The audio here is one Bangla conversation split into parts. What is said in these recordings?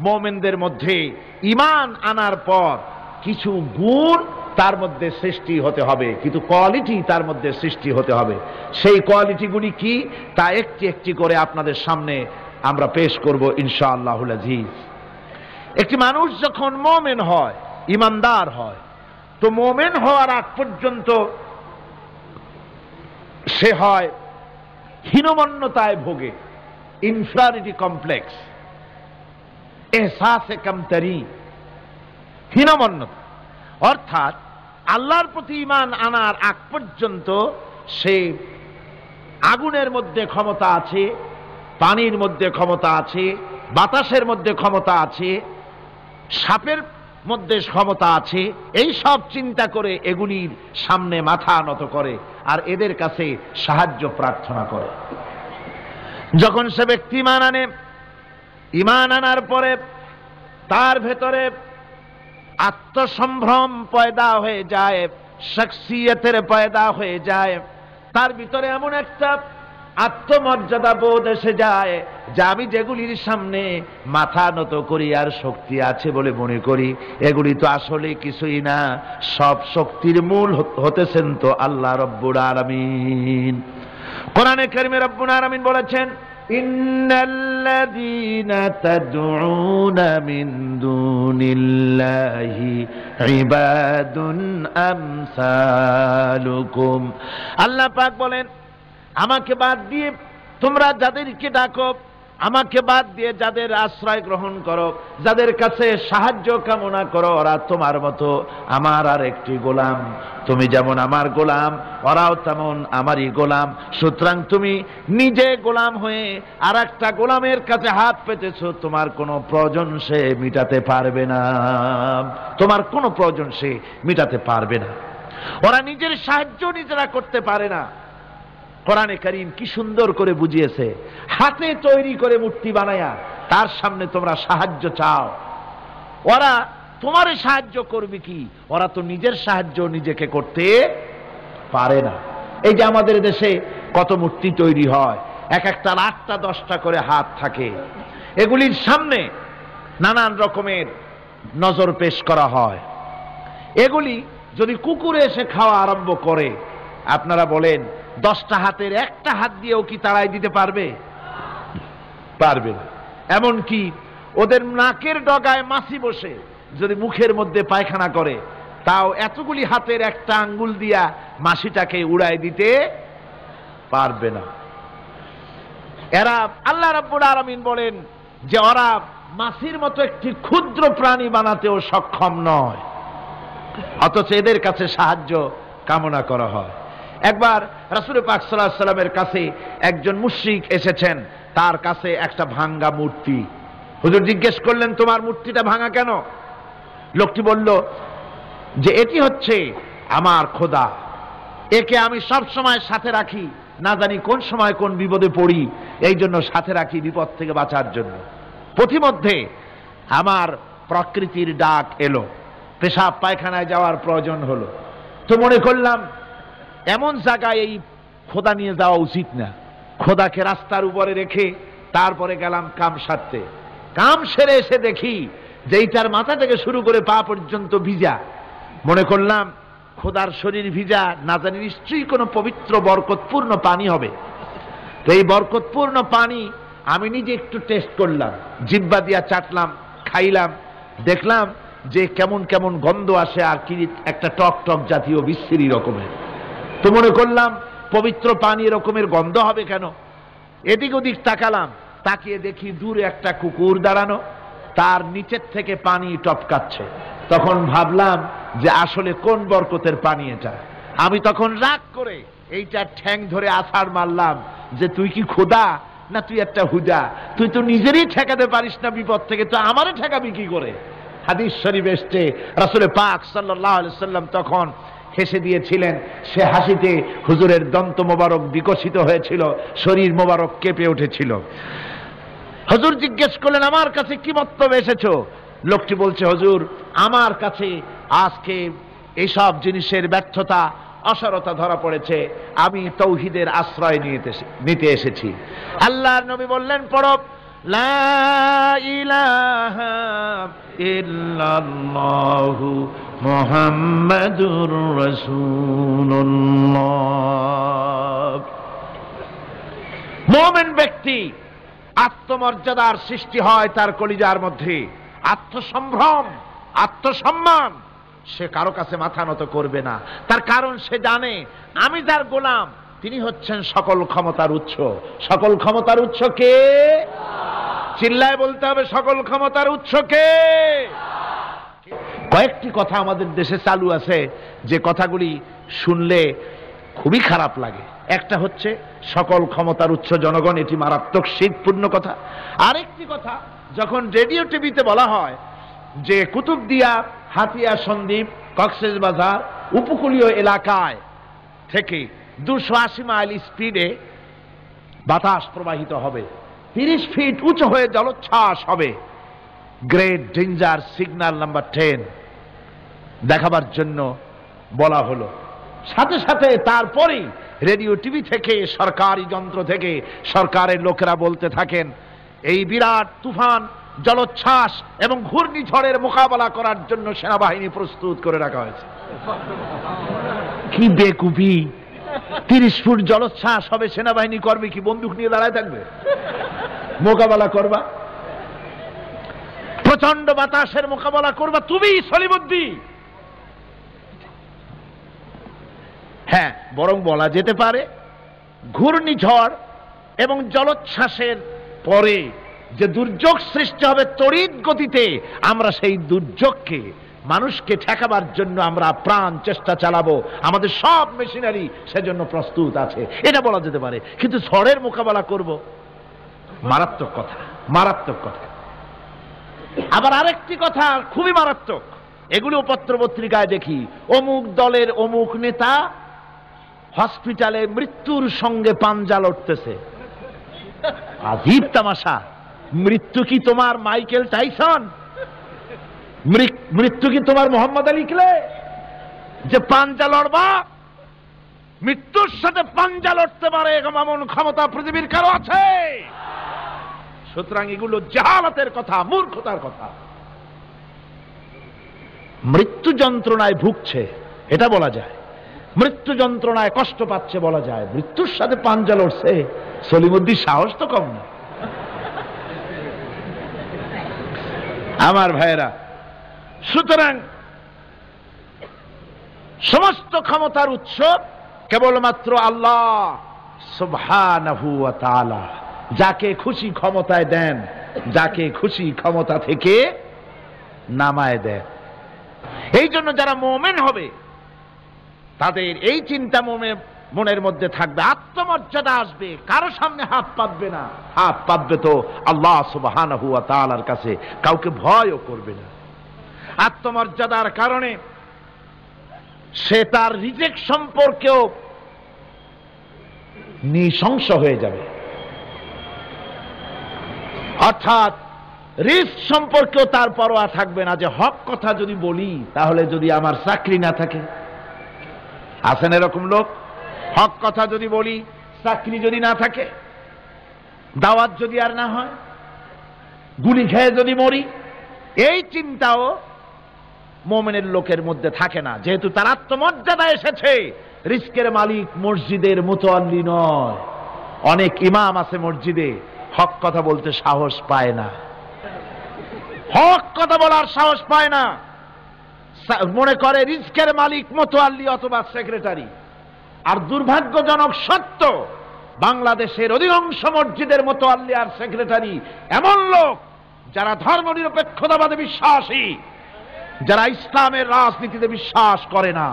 মুমিনদের মধ্যে ঈমান আনার পর কিছু গুণ তার মধ্যে সৃষ্টি হতে হবে, কিছু কোয়ালিটি তার মধ্যে সৃষ্টি হতে হবে। সেই কোয়ালিটিগুলি কি তা একটি একটি করে আপনাদের সামনে আমরা পেশ করব ইনশাআল্লাহুল আজিজ। একটি মানুষ যখন মুমিন হয়, ঈমানদার হয়, তো মুমিন হওয়ার আগ পর্যন্ত সে হয় হীনমন্যতায় ভোগে, ইনফিরিয়রিটি কমপ্লেক্স, এহসাসে কমতরি, হীনমন্যতা। অর্থাৎ আল্লাহর প্রতি ঈমান আনার আগ পর্যন্ত সে আগুনের মধ্যে ক্ষমতা আছে, পানির মধ্যে ক্ষমতা আছে, বাতাসের মধ্যে ক্ষমতা আছে, সাপের মধ্যে ক্ষমতা আছে, এই সব চিন্তা করে এগুলির সামনে মাথা নত করে আর এদের কাছে সাহায্য প্রার্থনা করে। যখন সে ব্যক্তি ঈমান আনে, ঈমান আনার পরে তার ভেতরে আত্মসম্ভ্রম পয়দা হয়ে যায়, শখসিয়তের পয়দা হয়ে যায়, তার ভিতরে এমন একটা আত্মমর্যাদা বোধ এসে যায় যে আমি যেগুলির সামনে মাথা নত করি আর শক্তি আছে বলে মনে করি, এগুলি তো আসলে কিছুই না, সব শক্তির মূল হতেছেন তো আল্লাহ রব্বুল আলামিন। কোরআনে কারিমে রব্বুল আলামিন বলেছেন, ইন্নাল্লাযীনা তাদউনা মিন দুনিল্লাহি ইবাদুন আমসালুকুম। আল্লাহ পাক বলেন, আমাকে বাদ দিয়ে তোমরা যাদেরকে ডাকো, আমাকে বাদ দিয়ে যাদের আশ্রয় গ্রহণ করো, যাদের কাছে সাহায্য কামনা করো, ওরা তোমার মতো আমার আর একটি গোলাম। তুমি যেমন আমার গোলাম, ওরাও তেমন আমারই গোলাম। সুতরাং তুমি নিজে গোলাম হয়ে আর একটা গোলামের কাছে হাত পেতেছো, তোমার কোনো প্রয়োজন সে মিটাতে পারবে না, তোমার কোনো প্রয়োজন সে মিটাতে পারবে না। ওরা নিজের সাহায্য নিজেরা করতে পারে না। কোরআনে কারীম কি সুন্দর করে বুঝিয়েছে, হাতে তৈরি করে মূর্তি বানায়া তার সামনে তোমরা সাহায্য চাও, ওরা তোমার সাহায্য করবে কি? ওরা তো নিজের সাহায্য নিজেকে করতে পারে না। এই যে আমাদের দেশে কত মূর্তি তৈরি হয়, এক একটা 8টা 10টা করে হাত থাকে, এগুলির সামনে নানান রকমের নজর পেশ করা হয়। এগুলি যদি কুকুরে এসে খাওয়া আরম্ভ করে, আপনারা বলেন 10টা হাতের একটা হাত দিয়েও কি তাড়াই দিতে পারবে? পারবে না। এমনকি ওদের নাকের ডগায় মাছি বসে যদি মুখের মধ্যে পায়খানা করে, তাও এতগুলি হাতের একটা আঙ্গুল দিয়া মাছিটাকে উড়াই দিতে পারবে না। এরা, আল্লাহ রাব্বুল আলামিন বলেন যে ওরা মাছির মতো একটি ক্ষুদ্র প্রাণী বানাতেও সক্ষম নয়, অথচ এদের কাছে সাহায্য কামনা করা হয়। একবার রাসূল পাক সাল্লাল্লাহু আলাইহি ওয়াসাল্লামের কাছে একজন মুশরিক এসেছেন, তার কাছে একটা ভাঙ্গা মূর্তি। হুজুর জিজ্ঞেস করলেন, তোমার মূর্তিটা ভাঙা কেন? লোকটি বলল যে এটি হচ্ছে আমার খোদা, একে আমি সব সময় সাথে রাখি, না জানি কোন সময় কোন বিপদে পড়ি, এই জন্য সাথে রাখি বিপদ থেকে বাঁচার জন্য। পথিমধ্যে আমার প্রকৃতির ডাক এলো, পেশাব পায়খানায় যাওয়ার প্রয়োজন হলো, তো মনে করলাম এমন জায়গায় এই খোদা নিয়ে যাওয়া উচিত না। খোদাকে রাস্তার উপরে রেখে তারপরে গেলাম কাম সারতে। কাম সেরে এসে দেখি যে এইটার মাথা থেকে শুরু করে পা পর্যন্ত ভিজা। মনে করলাম খোদার শরীর ভিজা, না জানি নিশ্চয়ই কোনো পবিত্র বরকতপূর্ণ পানি হবে। তো এই বরকতপূর্ণ পানি আমি নিজে একটু টেস্ট করলাম, জিহ্বা দিয়া চাটলাম, খাইলাম, দেখলাম যে কেমন কেমন গন্ধ আসে, আর কি একটা টক টক জাতীয় বিশ্রী রকমের। তো মনে করলাম পবিত্র পানি এরকমের গন্ধ হবে কেন? এদিক ওদিক তাকালাম, তাকিয়ে দেখি দূরে একটা কুকুর দাঁড়ানো, তার নিচের থেকে পানি টপকাচ্ছে। তখন ভাবলাম যে আসলে কোন বরকতের পানি এটা। আমি তখন রাগ করে এইটা ঠ্যাং ধরে আছাড় মারলাম যে তুই কি খোদা না তুই একটা হুদা? তুই তো নিজেরই ঠেকাতে পারিস না বিপদ থেকে, তো আমারে ঠেকাবি কি করে? হাদিস শরীফ এসছে, রাসূল পাক সাল্লাল্লাহু আলাইহি ওয়াসাল্লাম তখন হেসে দিয়েছিলেন। সে হাসিতে হুজুরের দন্ত মোবারক বিকশিত হয়েছিল, শরীর মোবারক কেঁপে উঠেছিল। হুজুর জিজ্ঞেস করলেন, আমার কাছে কি বক্তব্য এসেছো? লোকটি বলছে, হুজুর আমার কাছে আজকে এইসব জিনিসের ব্যর্থতা অসারতা ধরা পড়েছে, আমি তৌহিদের আশ্রয় নিতে এসেছি। আল্লাহর নবী বললেন, পড়ো লা ইলাহা ইল্লাল্লাহু মুহাম্মাদুর রাসূলুল্লাহ। মুমিন ব্যক্তি আত্মমর্যাদার সৃষ্টি হয় তার কলিজার মধ্যে, আত্মসম্ভ্রম, আত্মসম্মান। সে কারো কাছে মাথা নত করবে না, তার কারণ সে জানে আমি যার গোলাম তিনি হচ্ছেন সকল ক্ষমতার উৎস। সকল ক্ষমতার উৎস কে? চিল্লায় বলতে হবে, সকল ক্ষমতার উৎস কে? কয়েকটি কথা আমাদের দেশে চালু আছে যে কথাগুলি শুনলে খুবই খারাপ লাগে। একটা হচ্ছে সকল ক্ষমতার উৎস জনগণ, এটি মারাত্মক শিরকপূর্ণ কথা। আরেকটি কথা, যখন রেডিও টিভিতে বলা হয় যে কুতুবদিয়া, হাতিয়া সন্দ্বীপ, কক্সবাজার উপকূলীয় এলাকায় থেকে 280 মাইল স্পিডে বাতাস প্রবাহিত হবে, 30 ফিট উঁচু হয়ে জলোচ্ছ্বাস হবে, গ্রেট ডেঞ্জার সিগন্যাল নাম্বার 10 দেখাবার জন্য বলা হলো। সাথে সাথে তারপরেই রেডিও টিভি থেকে, সরকারি যন্ত্র থেকে সরকারের লোকেরা বলতে থাকেন এই বিরাট তুফান, জলোচ্ছ্বাস এবং ঘূর্ণিঝড়ের মোকাবেলা করার জন্য সেনাবাহিনী প্রস্তুত করে রাখা হয়েছে। কি বেকুফি! 30 ফুট জলোচ্ছ্বাস হবে, সেনাবাহিনী করবে কি? বন্দুক নিয়ে দাঁড়ায় থাকবে? মোকাবেলা করবা? প্রচন্ড বাতাসের মোকাবেলা করবা তুমি সলিমুদ্দিন? হ্যাঁ, বরং বলা যেতে পারে ঘূর্ণিঝড় এবং জলোচ্ছ্বাসের পরে যে দুর্যোগ সৃষ্টি হবে তড়িৎ গতিতে, আমরা সেই দুর্যোগকে, মানুষকে ঠেকাবার জন্য আমরা প্রাণ চেষ্টা চালাবো। আমাদের সব মেশিনারি সেজন্য প্রস্তুত আছে, এটা বলা যেতে পারে। কিন্তু ঝড়ের মোকাবেলা করব, মারাত্মক কথা, মারাত্মক কথা। আবার আরেকটি কথা খুবই মারাত্মক, এগুলো পত্র পত্রিকায় দেখি, অমুক দলের অমুক নেতা হসপিটালে মৃত্যুর সঙ্গে পাঞ্জা লড়তেছে। আজীব তামাশা! মৃত্যু কি তোমার মাইকেল টাইসন? মৃত্যু কি তোমার মোহাম্মদ আলী ক্লে যে পাঞ্জা লড়বা? মৃত্যুর সাথে পাঞ্জা লড়তে পারে এমন ক্ষমতা পৃথিবীর কারো আছে? সুতরাং এগুলো জাহালাতের কথা, মূর্খতার কথা। মৃত্যু যন্ত্রণায় ভুগছে এটা বলা যায়, মৃত্যু যন্ত্রণায় কষ্ট পাচ্ছে বলা যায়, মৃত্যুর সাথে পাঞ্জা লড়ছে। সলিমুদ্দিন সাহস তো কম না। আমার ভাইয়েরা, সুতরাং সমস্ত ক্ষমতার উৎস কেবলমাত্র আল্লাহ সুবহানাহু ওয়া তাআলা। যাকে খুশি ক্ষমতায় দেন, যাকে খুশি ক্ষমতা থেকে নামায় দেন। এই জন্য যারা মুমিন হবে তাদের এই চিন্তা মনের মধ্যে থাকবে, আত্মমর্যাদা আসবে, কারো সামনে হাত পাতবে না। হাত পাতবে তো আল্লাহ সুবহানাহু ওয়া তাআলার কাছে, কাউকে ভয়ও করবে না। আত্মমর্যাদার কারণে সে তার রিজিক সম্পর্কেও নৃশংস হয়ে যাবে। অর্থাৎ রিস্ক সম্পর্কেও তার পরোয়া থাকবে না, যে হক কথা যদি বলি তাহলে যদি আমার চাকরি না থাকে। আছেন এরকম লোক? হক কথা যদি বলি, চাকরি যদি না থাকে, দাওয়াত যদি আর না হয়, গুলি খেয়ে যদি মরি, এই চিন্তাও মুমিনের লোকের মধ্যে থাকে না। যেহেতু তার আত্মমর্যাদা এসেছে। রিস্কের মালিক মসজিদের মুতওয়াল্লি নয়। অনেক ইমাম আছে মসজিদে, হক কথা বলতে সাহস পায় না, হক কথা বলার সাহস পায় না। মনে করে রিস্কের মালিক মুতওয়াল্লি অথবা সেক্রেটারি। আর দুর্ভাগ্যজনক সত্য, বাংলাদেশের অধিকাংশ মসজিদের মুতওয়াল্লি আর সেক্রেটারি এমন লোক যারা ধর্মনিরপেক্ষতাবাদে বিশ্বাসী, যারা ইসলামের রাজনীতিতে বিশ্বাস করে না।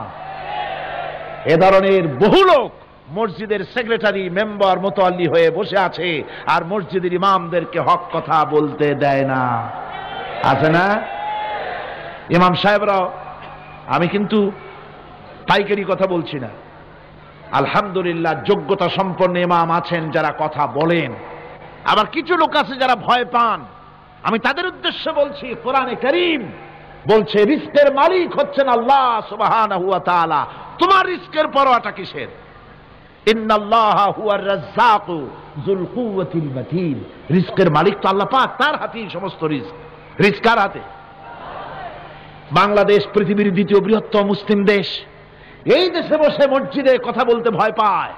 এ ধরনের বহু লোক মসজিদের সেক্রেটারি, মেম্বার, মুতওয়াল্লি হয়ে বসে আছে আর মসজিদের ইমামদেরকে হক কথা বলতে দেয় না। আছে না ইমাম সাহেবরাও? আমি কিন্তু পাইকারি কথা বলছি না, আলহামদুলিল্লাহ যোগ্যতা সম্পন্ন ইমাম আছেন যারা কথা বলেন। আবার কিছু লোক আছে যারা ভয় পান। আমি তাদের উদ্দেশ্যে বলছি, কোরআনে কারীম বলছে রিস্কের মালিক হচ্ছেন আল্লাহ সুবহানাহু ওয়া তাআলা। তোমার রিস্কের পরোয়াটা কিসের? ইন্নাল্লাহা হুয়ার রাজ্জাকু যুল কুওয়াতিল মাতিন। রিস্কের মালিক তো আল্লাহ পাক, তার হাতেই সমস্ত রিস্ক। রিস্ক কার হাতে? বাংলাদেশ পৃথিবীর দ্বিতীয় বৃহত্তম মুসলিম দেশ। এই দেশে বসে মসজিদে কথা বলতে ভয় পায়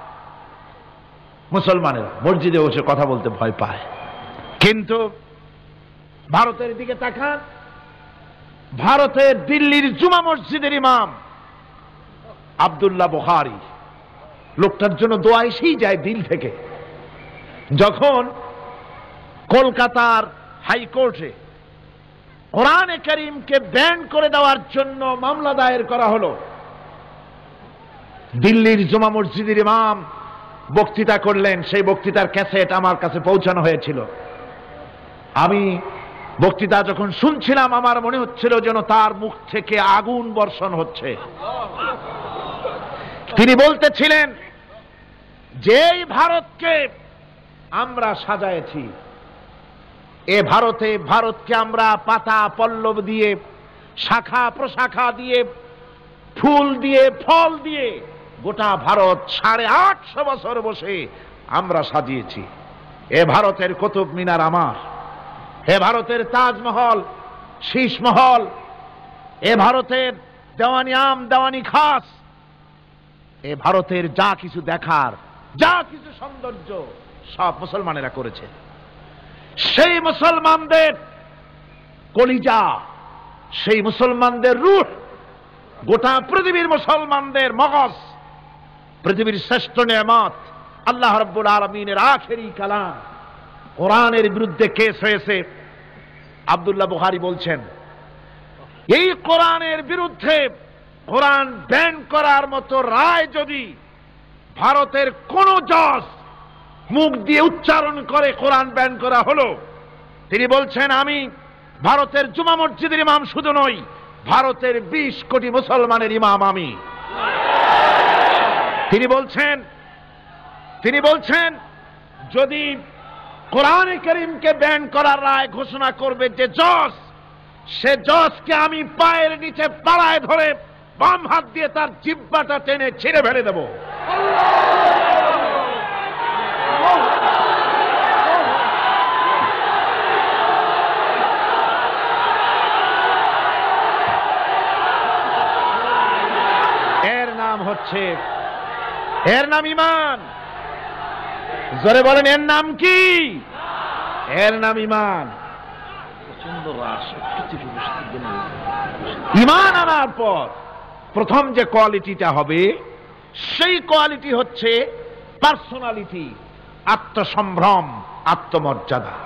মুসলমানেরা, মসজিদে বসে কথা বলতে ভয় পায়। কিন্তু ভারতের দিকে তাকান, ভারতের দিল্লির জুমা মসজিদের ইমাম আব্দুল্লাহ বুখারী, লোকটার জন্য দোয়া এসেই যায় দিল থেকে। যখন কলকাতার হাইকোর্টে কোরআনে কারীমকে ব্যান করে দেওয়ার জন্য মামলা দায়ের করা হলো, দিল্লির জুমা মসজিদের ইমাম বক্তৃতা করলেন। সেই বক্তৃতার ক্যাসেট আমার কাছে পৌঁছানো হয়েছিল। আমি বক্তৃতা যখন শুনছিলাম আমার মনে হচ্ছিল যেন তার মুখ থেকে আগুন বর্ষণ হচ্ছে। তিনি বলতেছিলেন যে এই ভারতকে আমরা সাজায়েছি, এ ভারতকে আমরা পাতা পল্লব দিয়ে, শাখা প্রশাখা দিয়ে, ফুল দিয়ে, ফল দিয়ে গোটা ভারত 850 বছর বসে আমরা সাজিয়েছি। এ ভারতের কুতুব মিনার আমার, এ ভারতের তাজমহল, শীষমহল, এ ভারতের দেওয়ানি আম, দেওয়ানি খাস, এ ভারতের যা কিছু দেখার, যা কিছু সৌন্দর্য সব মুসলমানেরা করেছে। সেই মুসলমানদের কলিজা, সেই মুসলমানদের রূহ, গোটা পৃথিবীর মুসলমানদের মগজ, পৃথিবীর শ্রেষ্ঠ নেয়ামত আল্লাহ রাব্বুল আলামিনের আখেরি কালাম কোরআনের বিরুদ্ধে কেস হয়েছে। আব্দুল্লাহ বুখারী বলছেন, এই কোরআনের বিরুদ্ধে কোরআন ব্যান করার মতো রায় যদি ভারতের কোন জজ মুখ দিয়ে উচ্চারণ করে কোরআন ব্যান করা হলো, তিনি বলছেন আমি ভারতের জুমা মসজিদের ইমাম শুধু নই, ভারতের 20 কোটি মুসলমানের ইমাম আমি। তিনি বলছেন যদি কোরআনে কারীমকে ব্যান করার রায় ঘোষণা করবে যে জজ, সে জজকে আমি পায়ের নিচে পাড়ায় ধরে বাম হাত দিয়ে তার জিহ্বাটা টেনে ছিঁড়ে ফেলে দেব। এর নাম ঈমান। জোরে বলেন, এর নাম কি? এর নাম ঈমান। ঈমান আনার পর প্রথম যে কোয়ালিটিটা হবে, সেই কোয়ালিটি হচ্ছে পার্সোনালিটি, আত্মসম্ভ্রম, আত্মমর্যাদা।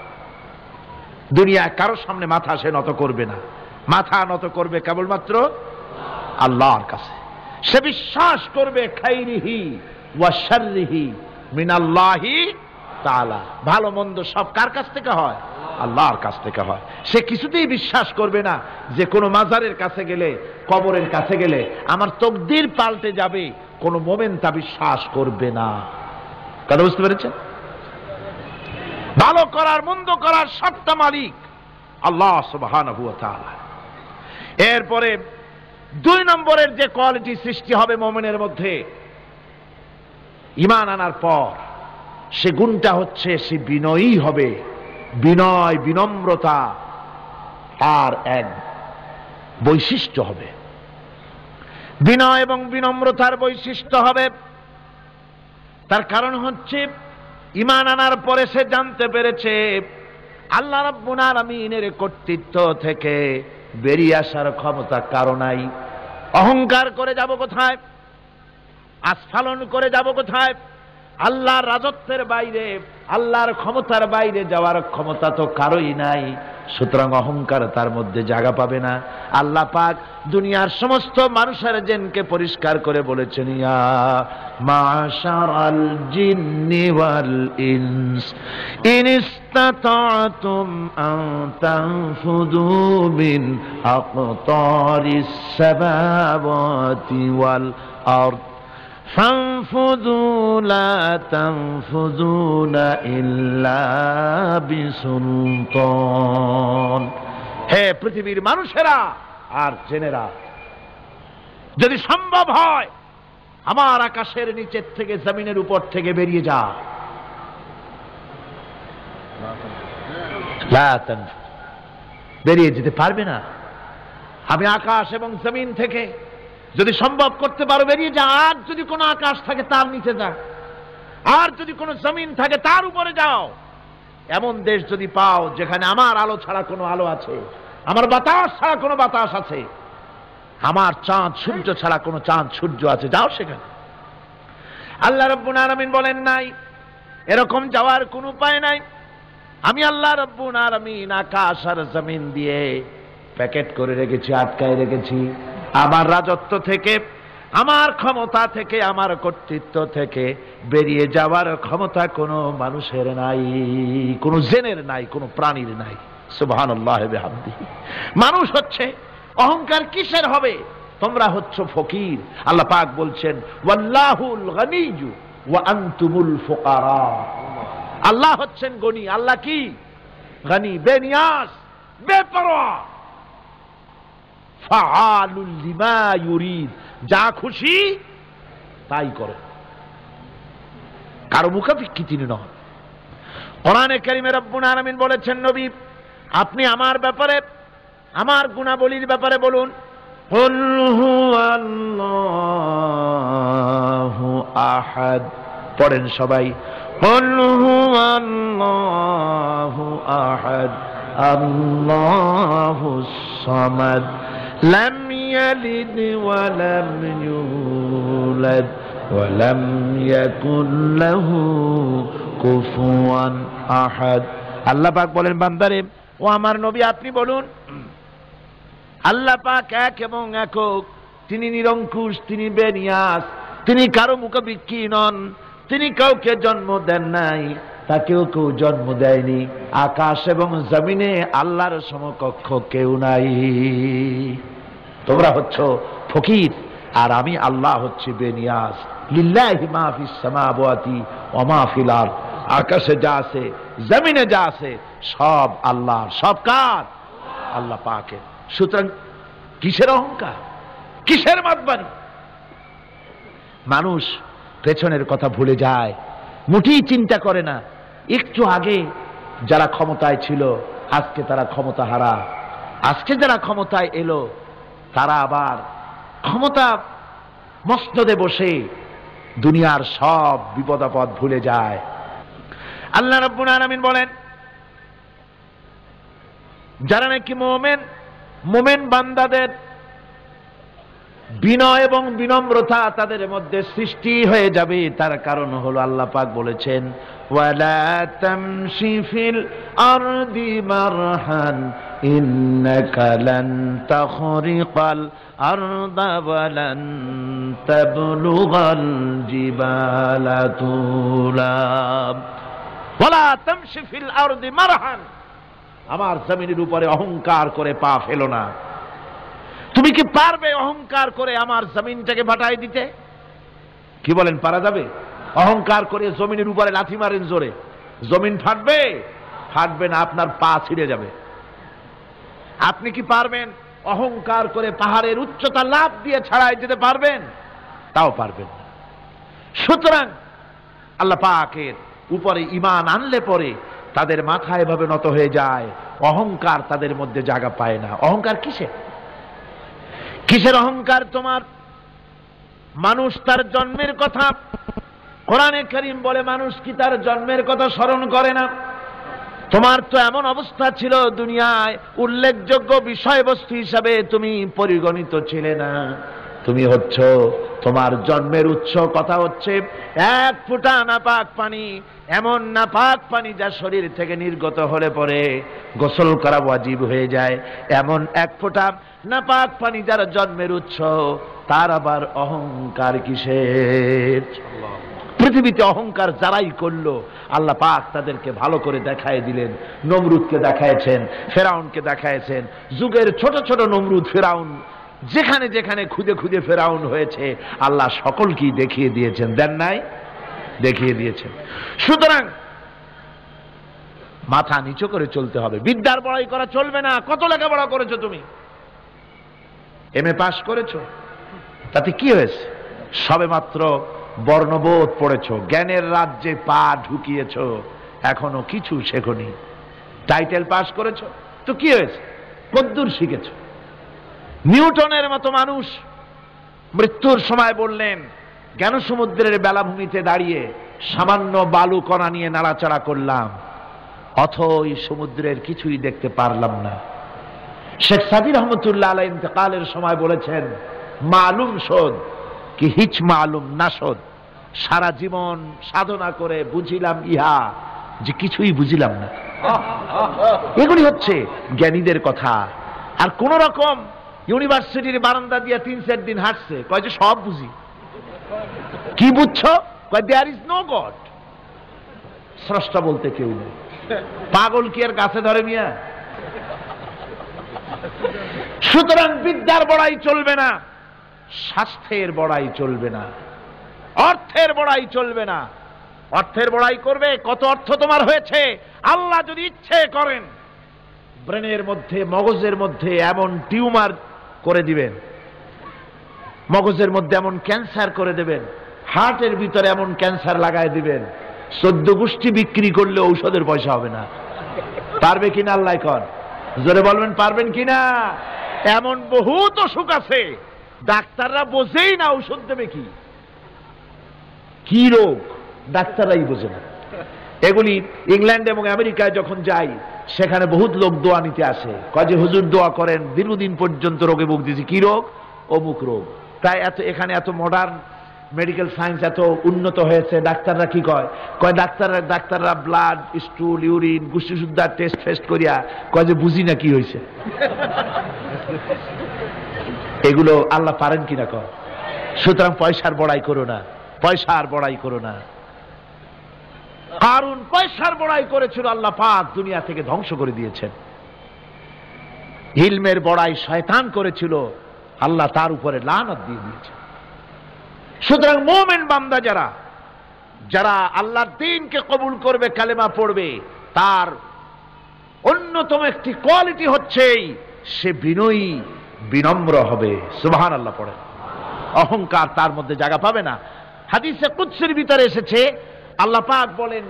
দুনিয়ায় কারোর সামনে মাথা সে নত করবে না, মাথা নত করবে কেবলমাত্র আল্লাহর কাছে। সে বিশ্বাস করবে খাইরিহি ওয়া শাররিহি মিনাল্লাহি তাআলা, ভালো মন্দ সব কার কাছ থেকে হয়? আল্লাহর কাছ থেকে হয়। সে কিছুতেই বিশ্বাস করবে না যে কোনো মাজারের কাছে গেলে, কবরের কাছে গেলে আমার তকদির পাল্টে যাবে, কোন মোমেন তা বিশ্বাস করবে না। কথা বুঝতে পেরেছেন? ভালো করার মন্দ করার সত্তা মালিক আল্লাহ সুবহানাহু ওয়া তাআলা। এরপরে 2 নম্বরের যে কোয়ালিটি সৃষ্টি হবে মুমিনের মধ্যে ঈমান আনার পর, সে গুণটা হচ্ছে সে বিনয়ী হবে। বিনয়, বিনম্রতা আর এক বৈশিষ্ট্য হবে। বিনয় এবং বিনম্রতার বৈশিষ্ট্য হবে। তার কারণ হচ্ছে ঈমান আনার পরে সে জানতে পেরেছে আল্লাহ রাব্বুল আলামিনের কর্তৃত্ব থেকে বেরিয়ে আসার ক্ষমতা কারো নাই। অহংকার করে যাব কোথায়? আস্ফালন করে যাব কোথায়? আল্লাহর রাজত্বের বাইরে, আল্লাহর ক্ষমতার বাইরে যাওয়ার ক্ষমতা তো কারোই নাই। সুতরাং অহংকার তার মধ্যে জায়গা পাবে না। আল্লাহ পাক দুনিয়ার সমস্ত মানুষের জিনকে পরিষ্কার করে বলেছেন, ইয়া মাশারাল জিন্নি ওয়াল ইনস ইন ইসতাতা'তুম আন তানফুযু মিন আকতারিস সামাওয়াতি ওয়াল আরদ فانفذوا لا تنفذون إلا بسلطان। হে পৃথিবীর মানুষেরা আর জেনেরা, যদি সম্ভব হয় আমার আকাশের নিচের থেকে, জমিনের উপর থেকে বেরিয়ে যা। বেরিয়ে যেতে পারবে না। আমি আকাশ এবং জমিন থেকে যদি সম্ভব করতে পারো বেরিয়ে যা। আর যদি কোনো আকাশ থাকে তার নিচে যা, আর যদি কোনো জমিন থাকে তার উপরে যাও। এমন দেশ যদি পাও যেখানে আমার আলো ছাড়া কোনো আলো আছে, আমার বাতাস ছাড়া কোনো বাতাস আছে, আমার চাঁদ সূর্য ছাড়া কোনো চাঁদ সূর্য আছে, যাও সেখানে। আল্লাহ রাব্বুল আলামিন বলেন নাই এরকম যাওয়ার কোনো উপায় নাই। আমি আল্লাহ রাব্বুল আলামিন আকাশ আর জমিন দিয়ে প্যাকেট করে রেখেছি, আটকায় রেখেছি। আমার রাজত্ব থেকে, আমার ক্ষমতা থেকে, আমার কর্তৃত্ব থেকে বেরিয়ে যাওয়ার ক্ষমতা কোনো মানুষের নাই, কোনো জিনের নাই, কোনো প্রাণীর নাই। সুবহানাল্লাহি ওয়া বিহামদিহি। মানুষ হচ্ছে অহংকার কিসের হবে? তোমরা হচ্ছ ফকির। আল্লাহ পাক বলছেন ওয়াল্লাহুল গনিয়্যু ওয়া আনতুমুল ফুকারা। আল্লাহ হচ্ছেন গনি। আল্লাহ কি? গনি, বেনিয়াজ, বেপরোয়া। ফাআলুল লিমা ইউরিদ, যা খুশি তাই করে, কারো মুখাপেক্ষী তিনি নন। কোরআনে কারীমে রব্বুল আলামিন বলেছেন নবী আপনি আমার ব্যাপারে, আমার গুণাবলীর ব্যাপারে বলুন। কুল হুয়াল্লাহু আহাদ, পড়েন সবাই। কুল হুয়াল্লাহু আহাদ আল্লাহুস সামাদ লাম ইয়ালিদ ওয়া লাম ইউলাদ ওয়া লাম ইয়াকুল লাহু কুফুয়ান আহাদ। আল্লাহ পাক বলেন বান্দারে ও আমার নবী আপনি বলুন আল্লাহ পাক এক এবং একক, তিনি নিরঙ্কুশ, তিনি বেনিয়াস, তিনি কারো মুখাপেক্ষী নন, তিনি কাউকে জন্ম দেন নাই, তাকেও কেউ জন্ম দেয়নি। আকাশ এবং জমিনে আল্লাহর সমকক্ষ কেউ নাই। তোমরা হচ্ছ ফকির আর আমি আল্লাহ হচ্ছি বেনিয়াস। লিল্লাহি মা ফিস সামাওয়াতি ওয়া মা ফিল আরদ, আকাশে যা আছে জমিনে যা আছে সব আল্লাহর। সব কার? আল্লাহ পাকের। সুতরাং কিসের অহংকার, কিসের মাতবানি? মানুষ পেছনের কথা ভুলে যায়, মোটেই চিন্তা করে না। একটু আগে যারা ক্ষমতায় ছিল আজকে তারা ক্ষমতা হারা, আজকে যারা ক্ষমতায় এলো তারা আবার ক্ষমতা মসনদে বসে দুনিয়ার সব বিপদ আপদ ভুলে যায়। আল্লাহ রাব্বুল আলামিন বলেন যারা নাকি মুমিন বান্দাদের বিনয় এবং বিনম্রতা তাদের মধ্যে সৃষ্টি হয়ে যাবে, তার কারণ হলো আল্লাহ পাক বলেছেন ওয়ালা তামশি ফিল আরদি মারহান ইন্নাকা লান তাখরিকাল আরদা ওয়া লান তাবলুগাল জিবালা তুলা। ওয়ালা তামশি ফিল আরদি মারহান, আমার জমিনের উপরে অহংকার করে পা ফেলো না। তুমি কি পারবে অহংকার করে আমার জমিনটাকে ফাটাই দিতে? কি বলেন, পারা যাবে? অহংকার করে জমিনের উপরে লাথি মারেন জোরে, জমিন ফাটবে? ফাটবে না, আপনার পা ছিঁড়ে যাবে। আপনি কি পারবেন অহংকার করে পাহাড়ের উচ্চতা লাফ দিয়ে ছাড়াই যেতে পারবেন? তাও পারবেন না। সুতরাং আল্লাহ পাকের উপরে ঈমান আনলে পরে তাদের মাথা এভাবে নত হয়ে যায়, অহংকার তাদের মধ্যে জায়গা পায় না। অহংকার কিসের? কিসের অহংকার তোমার? মানুষ তার জন্মের কথা, কোরআনে কারীম বলে মানুষ কি তার জন্মের কথা স্মরণ করে না? তোমার তো এমন অবস্থা ছিল দুনিয়ায় উল্লেখযোগ্য বিষয়বস্তু হিসাবে তুমি পরিগণিত ছিলে না। তুমি হচ্ছ, তোমার জন্মের উৎস কথা হচ্ছে এক ফোঁটা নাপাক পানি, এমন নাপাক পানি যা শরীর থেকে নির্গত হলে পরে গোসল করা ওয়াজিব হয়ে যায়। এমন এক ফোঁটা নাপাক পানি যার জন্মের উৎস, তার আবার অহংকার কিসের? পৃথিবীতে অহংকার যারাই করলো আল্লাহ পাক তাদেরকে ভালো করে দেখায় দিলেন। নমরুদকে দেখায়ছেন, ফেরাউনকে দেখায়ছেন, যুগের ছোট ছোট নমরুদ ফেরাউন যেখানে যেখানে খুদে খুদে ফেরাউন হয়েছে আল্লাহ সকলকেই দেখিয়ে দিয়েছেন। দেন নাই? দেখিয়ে দিয়েছেন। সুতরাং মাথা নিচু করে চলতে হবে, বিদ্যার বড়াই করা চলবে না। কত লেখাপড়া করেছো তুমি? এমএ পাস করেছো, তাতে কি হয়েছে? সবে মাত্র বর্ণবোধ পড়েছো, জ্ঞানের রাজ্যে পা ঢুকিয়েছো, এখনো কিছু শেখনি। টাইটেল পাস করেছো তো কি হয়েছে? কদ্দূর শিখেছো? নিউটনের মতো মানুষ মৃত্যুর সময় বললেন, জ্ঞান সমুদ্রের বেলাভূমিতে দাঁড়িয়ে সামান্য বালু কণা নিয়ে নাড়াচাড়া করলাম, অথই সমুদ্রের কিছুই দেখতে পারলাম না। শেখ সাদি রহমতুল্লাহ আলাইহি ইন্তেকালের সময় বলেছেন, মালুম শোধ কি হিচ মালুম না শোধ, সারা জীবন সাধনা করে বুঝিলাম ইহা যে কিছুই বুঝিলাম না। এগুলি হচ্ছে জ্ঞানীদের কথা। আর কোন রকম ইউনিভার্সিটির বারান্দা দিয়ে 3-4 দিন হাঁটছে, কয় যে সব বুঝি। কি বুঝছো? কয় দেয়ার ইজ নো গড, স্রষ্টা বলতে কেউ নেই। পাগল কি আর গাছে ধরে মিয়া? সুতরাং বিদ্যার বড়াই চলবে না, স্বাস্থ্যের বড়াই চলবে না, অর্থের বড়াই চলবে না। অর্থের বড়াই করবে, কত অর্থ তোমার হয়েছে, আল্লাহ যদি ইচ্ছে করেন ব্রেনের মধ্যে, মগজের মধ্যে এমন টিউমার করে দিবেন, মগজের মধ্যে এমন ক্যান্সার করে দেবেন, হার্টের ভিতরে এমন ক্যান্সার লাগায় দিবেন, 14 গোষ্ঠী বিক্রি করলে ঔষধের পয়সা হবে না। পারবে কিনা আল্লাহ কর, জোরে বলবেন পারবেন কিনা? এমন বহুত অসুখ আছে ডাক্তাররা বোঝেই না ঔষধ দেবে কি, কি রোগ ডাক্তাররাই বোঝে না। এগুলি ইংল্যান্ড এবং আমেরিকায় যখন যাই, সেখানে বহুত লোক দোয়া নিতে আসে, কয় যে হুজুর দোয়া করেন, দীর্ঘদিন পর্যন্ত রোগে ভুগতেছি। কি রোগ? অমুক রোগ। তাই এখানে এত মডার্ন মেডিকেল সায়েন্স এত উন্নত হয়েছে, ডাক্তাররা কি কয়? কয় ডাক্তাররা ব্লাড, স্টুল, ইউরিন, গুষ্টিসুদ্ধা টেস্ট করিয়া কয় যে বুঝি না কি হয়েছে। এগুলো আল্লাহ পারেন কিনা কয়। সুতরাং পয়সার বড়াই করো না, পয়সার বড়াই করো না। কারণ পয়সার বড়াই করেছিল, আল্লাহ পাক দুনিয়া থেকে ধ্বংস করে দিয়েছেন। ইলমের বড়াই শয়তান করেছিল, আল্লাহ তার উপরে লানত দিয়ে দিয়েছে। সুতরাং মুমিন বান্দা যারা আল্লাহর দ্বীনকে কবুল করবে, কালেমা পড়বে, তার অন্যতম একটি কোয়ালিটি হচ্ছে সে বিনয়ী, বিনম্র হবে। সুবহানাল্লাহ পড়ে। অহংকার তার মধ্যে জায়গা পাবে না। হাদিসে কুদসির ভিতরে এসেছে, আল্লাহ পাক বলেন,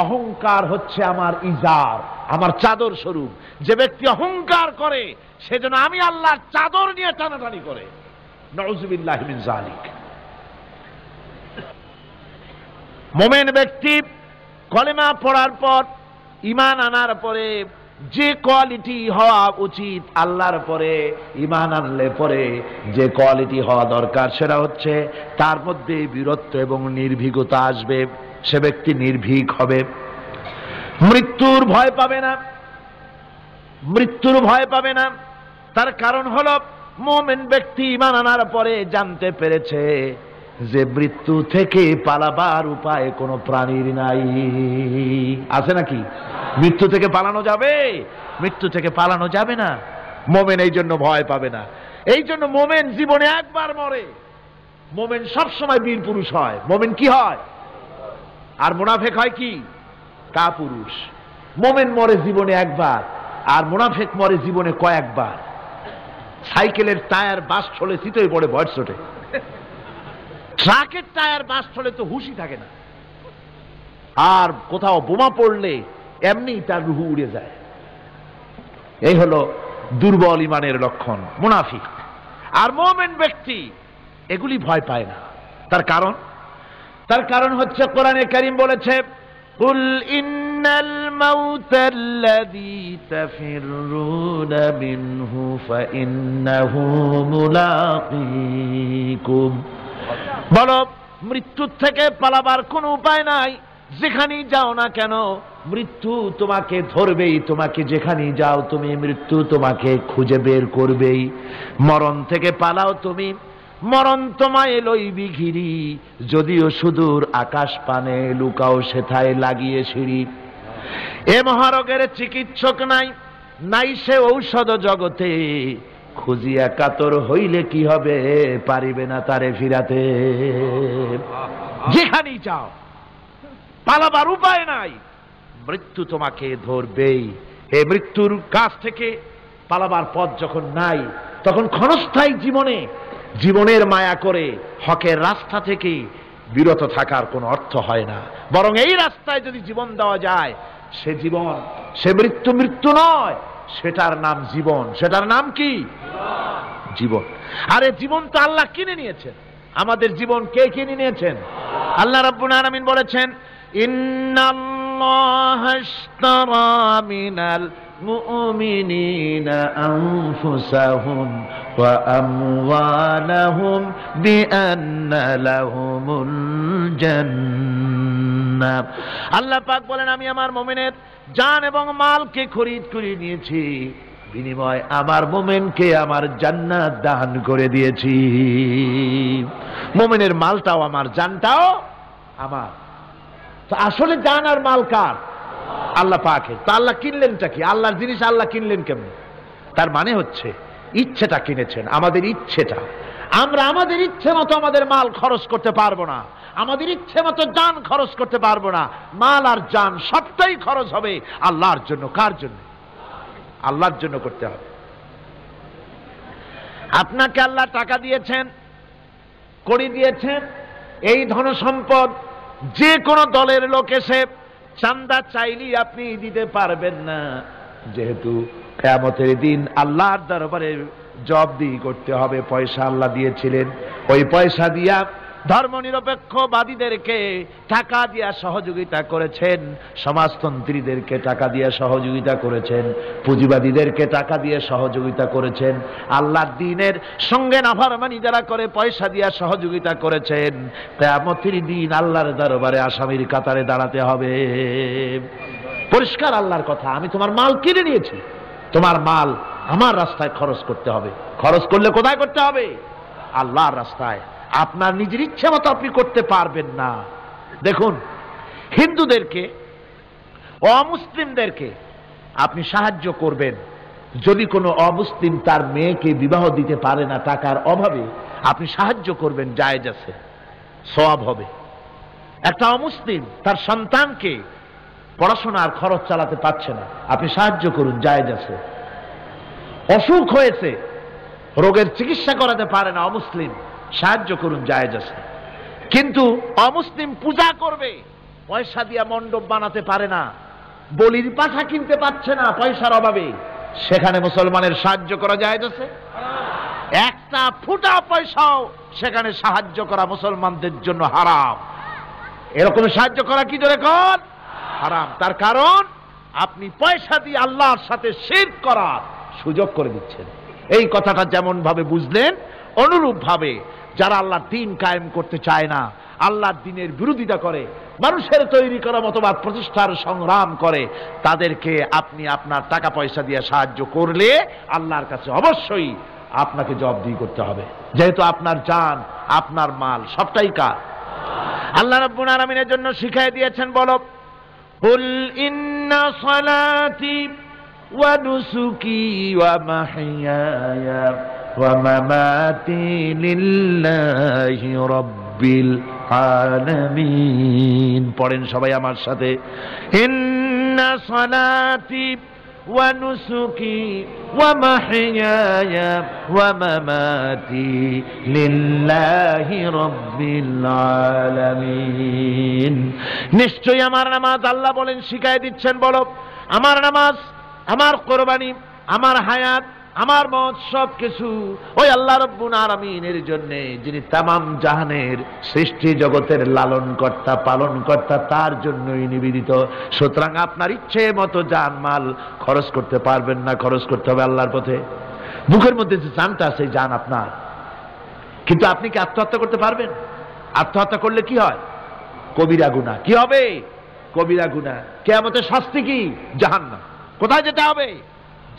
অহংকার হচ্ছে আমার ইজার, আমার চাদর স্বরূপ। যে ব্যক্তি অহংকার করে সেজন্য আমি আল্লাহর চাদর নিয়ে টানাটানি করে। নাউযুবিল্লাহি মিন যালিক। মুমিন ব্যক্তি কলেমা পড়ার পর, ঈমান আনার পরে যে কোয়ালিটি হওয়া উচিত, আল্লাহর পরে ঈমান আনলে পরে যে কোয়ালিটি হওয়া দরকার, সেটা হচ্ছে তার মধ্যে বীরত্ব এবং নির্ভীকতা আসবে। সে ব্যক্তি নির্ভীক হবে, মৃত্যুর ভয় পাবে না, মৃত্যুর ভয় পাবে না। তার কারণ হলো মুমিন ব্যক্তি ঈমান আনার পরে জানতে পেরেছে যে মৃত্যু থেকে পালাবার উপায় কোনো প্রাণীর নাই। আছে নাকি? মৃত্যু থেকে পালানো যাবে? মৃত্যু থেকে পালানো যাবে না। মুমিন এই জন্য ভয় পাবে না। এই জন্য মুমিন জীবনে একবার মরে, মুমিন সবসময় বীর পুরুষ হয়। মুমিন কি হয়? আর মুনাফিক হয় কি? কাপুরুষ। মুমিন মরে জীবনে একবার, আর মুনাফিক মরে জীবনে কয়েকবার। সাইকেলের টায়ার বাস্ট হলে চিতই পড়ে ভয় ছোটে, ট্রাকের টায়ার বাস্ট হলে তো হুশই থাকে না, আর কোথাও বোমা পড়লে এমনি তার রুহু উড়ে যায়। এই হলো দুর্বল ঈমানের লক্ষণ, মুনাফিক। আর মুমিন ব্যক্তি এগুলি ভয় পায় না। তার কারণ হচ্ছে কোরআনে কারীম বলেছে, কুল ইন্নাল মাউতাল্লাযী তাফিররুনা মিনহু ফাইন্নাহু মুলাকীকুম। বলো, মৃত্যুর থেকে পালাবার কোনো উপায় নাই। যেখানেই যাও না কেন মৃত্যু তোমাকে ধরবেই। তোমাকে যেখানেই যাও তুমি, মৃত্যু তোমাকে খুঁজে বের করবেই। মরণ থেকে পালাও তুমি, মরণ তোমায় লইবি ঘিরি। যদিও সুদূর আকাশ পানে, লুকাও সেথায় লাগিয়ে সিঁড়ি। এ মহারোগের চিকিৎসক নাই, নাই সে ঔষধ জগতে। খুঁজিয়া কাতর হইলে কি হবে, পারিবে না তারে ফিরাতে। যেখানেই যাও পালাবার উপায় নাই, মৃত্যু তোমাকে ধরবেই। এই মৃত্যুর কাছ থেকে পালাবার পথ যখন নাই, তখন ক্ষণস্থায়ী জীবনের মায়া করে হকের রাস্তা থেকে বিরত থাকার কোনো অর্থ হয় না। বরং এই রাস্তায় যদি জীবন দেওয়া যায়, সে জীবন, সে মৃত্যু নয়, সেটার নাম জীবন। সেটার নাম কি? জীবন। আরে জীবন তো আল্লাহ কিনে নিয়েছেন, আমাদের জীবন কে কিনে নিয়েছেন? আল্লাহ রাব্বুল আলামিন বলেছেন, ইন্নাল্লাহা আশতারা মিনাল মুমিনিনা আনফুসাহুম ওয়া আমওয়ালাহুম বিআন্না লাহুমুল জান্নাহ। আল্লাহ পাক বলেন, আমি আমার মুমিনের জান এবং মালকে খরিদ করে নিয়েছি, বিনিময় আমার মুমিনকে আমার জান্নাত দান করে দিয়েছি। মুমিনের মালটাও আমার, জানটাও আমার। তো আসলে জান আর মাল কার? আল্লাহ পাকের। তা আল্লাহ কিনলেনটা কি? আল্লাহর জিনিস আল্লাহ কিনলেন কেমন? তার মানে হচ্ছে ইচ্ছেটা কিনেছেন, আমাদের ইচ্ছেটা। আমরা আমাদের ইচ্ছে মতো আমাদের মাল খরচ করতে পারবো না, আমাদের ইচ্ছে মতো জান খরচ করতে পারবো না। মাল আর জান সবটাই খরচ হবে আল্লাহর জন্য। কার জন্য? আল্লাহর জন্য করতে হবে। আপনাকে আল্লাহ টাকা দিয়েছেন, কড়ি দিয়েছেন, এই ধন সম্পদ যে কোনো দলের লোক এসে চান্দা চাইলেই আপনি দিতে পারবেন না, যেহেতু কিয়ামতের দিন আল্লাহর দরবারে জবাবদিহি করতে হবে। পয়সা আল্লাহ দিয়েছিলেন, ওই পয়সা দিয়া ধর্মনিরপেক্ষবাদীদেরকে টাকা দিয়া সহযোগিতা করেছেন, সমাজতন্ত্রীদেরকে টাকা দিয়ে সহযোগিতা করেছেন, পুঁজিবাদীদেরকে টাকা দিয়ে সহযোগিতা করেছেন, আল্লাহর দ্বীনের সঙ্গে নাফরমানি যারা করে পয়সা দিয়ে সহযোগিতা করেছেন। কিয়ামতের দিন আল্লাহর দরবারে আসামির কাতারে দাঁড়াতে হবে। পরিষ্কার আল্লাহর কথা, আমি তোমার মাল কিনে নিয়েছি, তোমার মাল আমার রাস্তায় খরচ করতে হবে। খরচ করলে কোথায় করতে হবে? আল্লাহর রাস্তায়। আপনার নিজের ইচ্ছে মতো আপনি করতে পারবেন না। দেখুন, হিন্দুদেরকে, অমুসলিমদেরকে আপনি সাহায্য করবেন, যদি কোনো অমুসলিম তার মেয়েকে বিবাহ দিতে পারে না টাকার অভাবে, আপনি সাহায্য করবেন, জায়েজ আছে, সওয়াব হবে। একটা অমুসলিম তার সন্তানকে পড়াশোনার খরচ চালাতে পারছে না, আপনি সাহায্য করুন, জায়েজ আছে। অসুখ হয়েছে, রোগের চিকিৎসা করাতে পারে না অমুসলিম, সাহায্য করুন, জায়েজ আছে। কিন্তু অমুসলিম পূজা করবে, পয়সা দিয়া মণ্ডপ বানাতে পারে না, বলির পাঠা কিনতে পারছে না পয়সার অভাবে, সেখানে মুসলমানের সাহায্য করা জায়েজ আছে? একটা ফুটা পয়সাও সেখানে সাহায্য করা মুসলমানদের জন্য হারাম। এরকম সাহায্য করা কি জোরে কর? হারাম। তার কারণ আপনি পয়সা দিয়ে আল্লাহর সাথে শিরক করার সুযোগ করে দিচ্ছেন। এই কথাটা যেমন ভাবে বুঝলেন, অনুরূপ ভাবে যারা আল্লাহর দ্বীন কায়েম করতে চায় না, আল্লাহর দ্বীনের বিরোধিতা করে, মানুষের তৈরি করা মতবাদ প্রতিষ্ঠার সংগ্রাম করে, তাদেরকে আপনি আপনার টাকা পয়সা দিয়ে সাহায্য করলে আল্লাহর কাছে অবশ্যই আপনাকে জবাবদিহি করতে হবে, যেহেতু আপনার জান, আপনার মাল সবটাই কার? আল্লাহ রাব্বুল আলামিনের জন্য শিখিয়ে দিয়েছেন, বলো, কুল ইন্না সালাতি ওয়া নুসুকি ওয়া মাহইয়ায়া ওয়া মামাতি লিল্লাহি রাব্বিল আলামিন। পড়েন সবাই আমার সাথে, ইন্না সালাতি ওয়া নুসুকি ওয়া মাহইয়ায়া ওয়া মামাতি লিল্লাহি রাব্বিল আলামিন। নিশ্চয়ই আমার নামাজ, আল্লাহ বলেন, শিখাই দিচ্ছেন, বলো, আমার নামাজ, আমার কোরবানি, আমার হায়াত, আমার মত সব কিছু ওই আল্লাহ রাব্বুল আলামিনের জন্য, যিনি তামাম জাহানের সৃষ্টি জগতের লালন কর্তা, পালন কর্তা, তার জন্যই নিবেদিত। সুতরাং আপনার ইচ্ছে মতো জান মাল খরচ করতে পারবেন না, খরচ করতে হবে আল্লাহর পথে। বুকের মধ্যে যে জানটা আছে, জান আপনার, কিন্তু আপনি কি আত্মহত্যা করতে পারবেন? আত্মহত্যা করলে কি হয়? কবিরা গুনাহ। কি হবে? কবিরা গুনাহ। কিয়ামতের শাস্তি কি? জাহান্নাম। কোথায় যেতে হবে?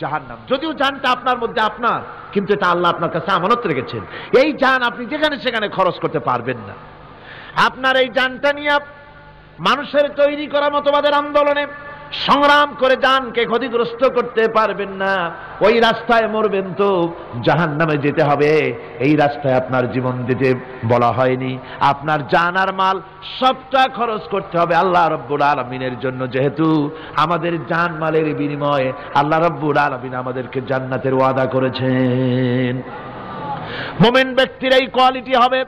জাহান্নাম। যদিও জানটা আপনার মধ্যে আপনার, কিন্তু এটা আল্লাহ আপনার কাছে আমানত রেখেছেন। এই জান আপনি যেখানে সেখানে খরচ করতে পারবেন না। আপনার এই জানটা নিয়ে মানুষের তৈরি করা মতবাদের আন্দোলনে সংগ্রাম করে জানকে ক্ষতিগ্রস্ত করতে পারবেন না। ওই রাস্তায় মরবেন তো জাহান্নামে যেতে হবে, এই রাস্তায় আপনার জীবন দিতে বলা হয়নি। আপনার জান আর মাল সবটা খরচ করতে হবে আল্লাহ রাব্বুল আলামিনের জন্য, যেহেতু আমাদের জান মালের বিনিময়ে আল্লাহ রাব্বুল আলামিন আমাদেরকে জান্নাতের ওয়াদা করেছেন। মুমিন ব্যক্তির এই কোয়ালিটি হবে।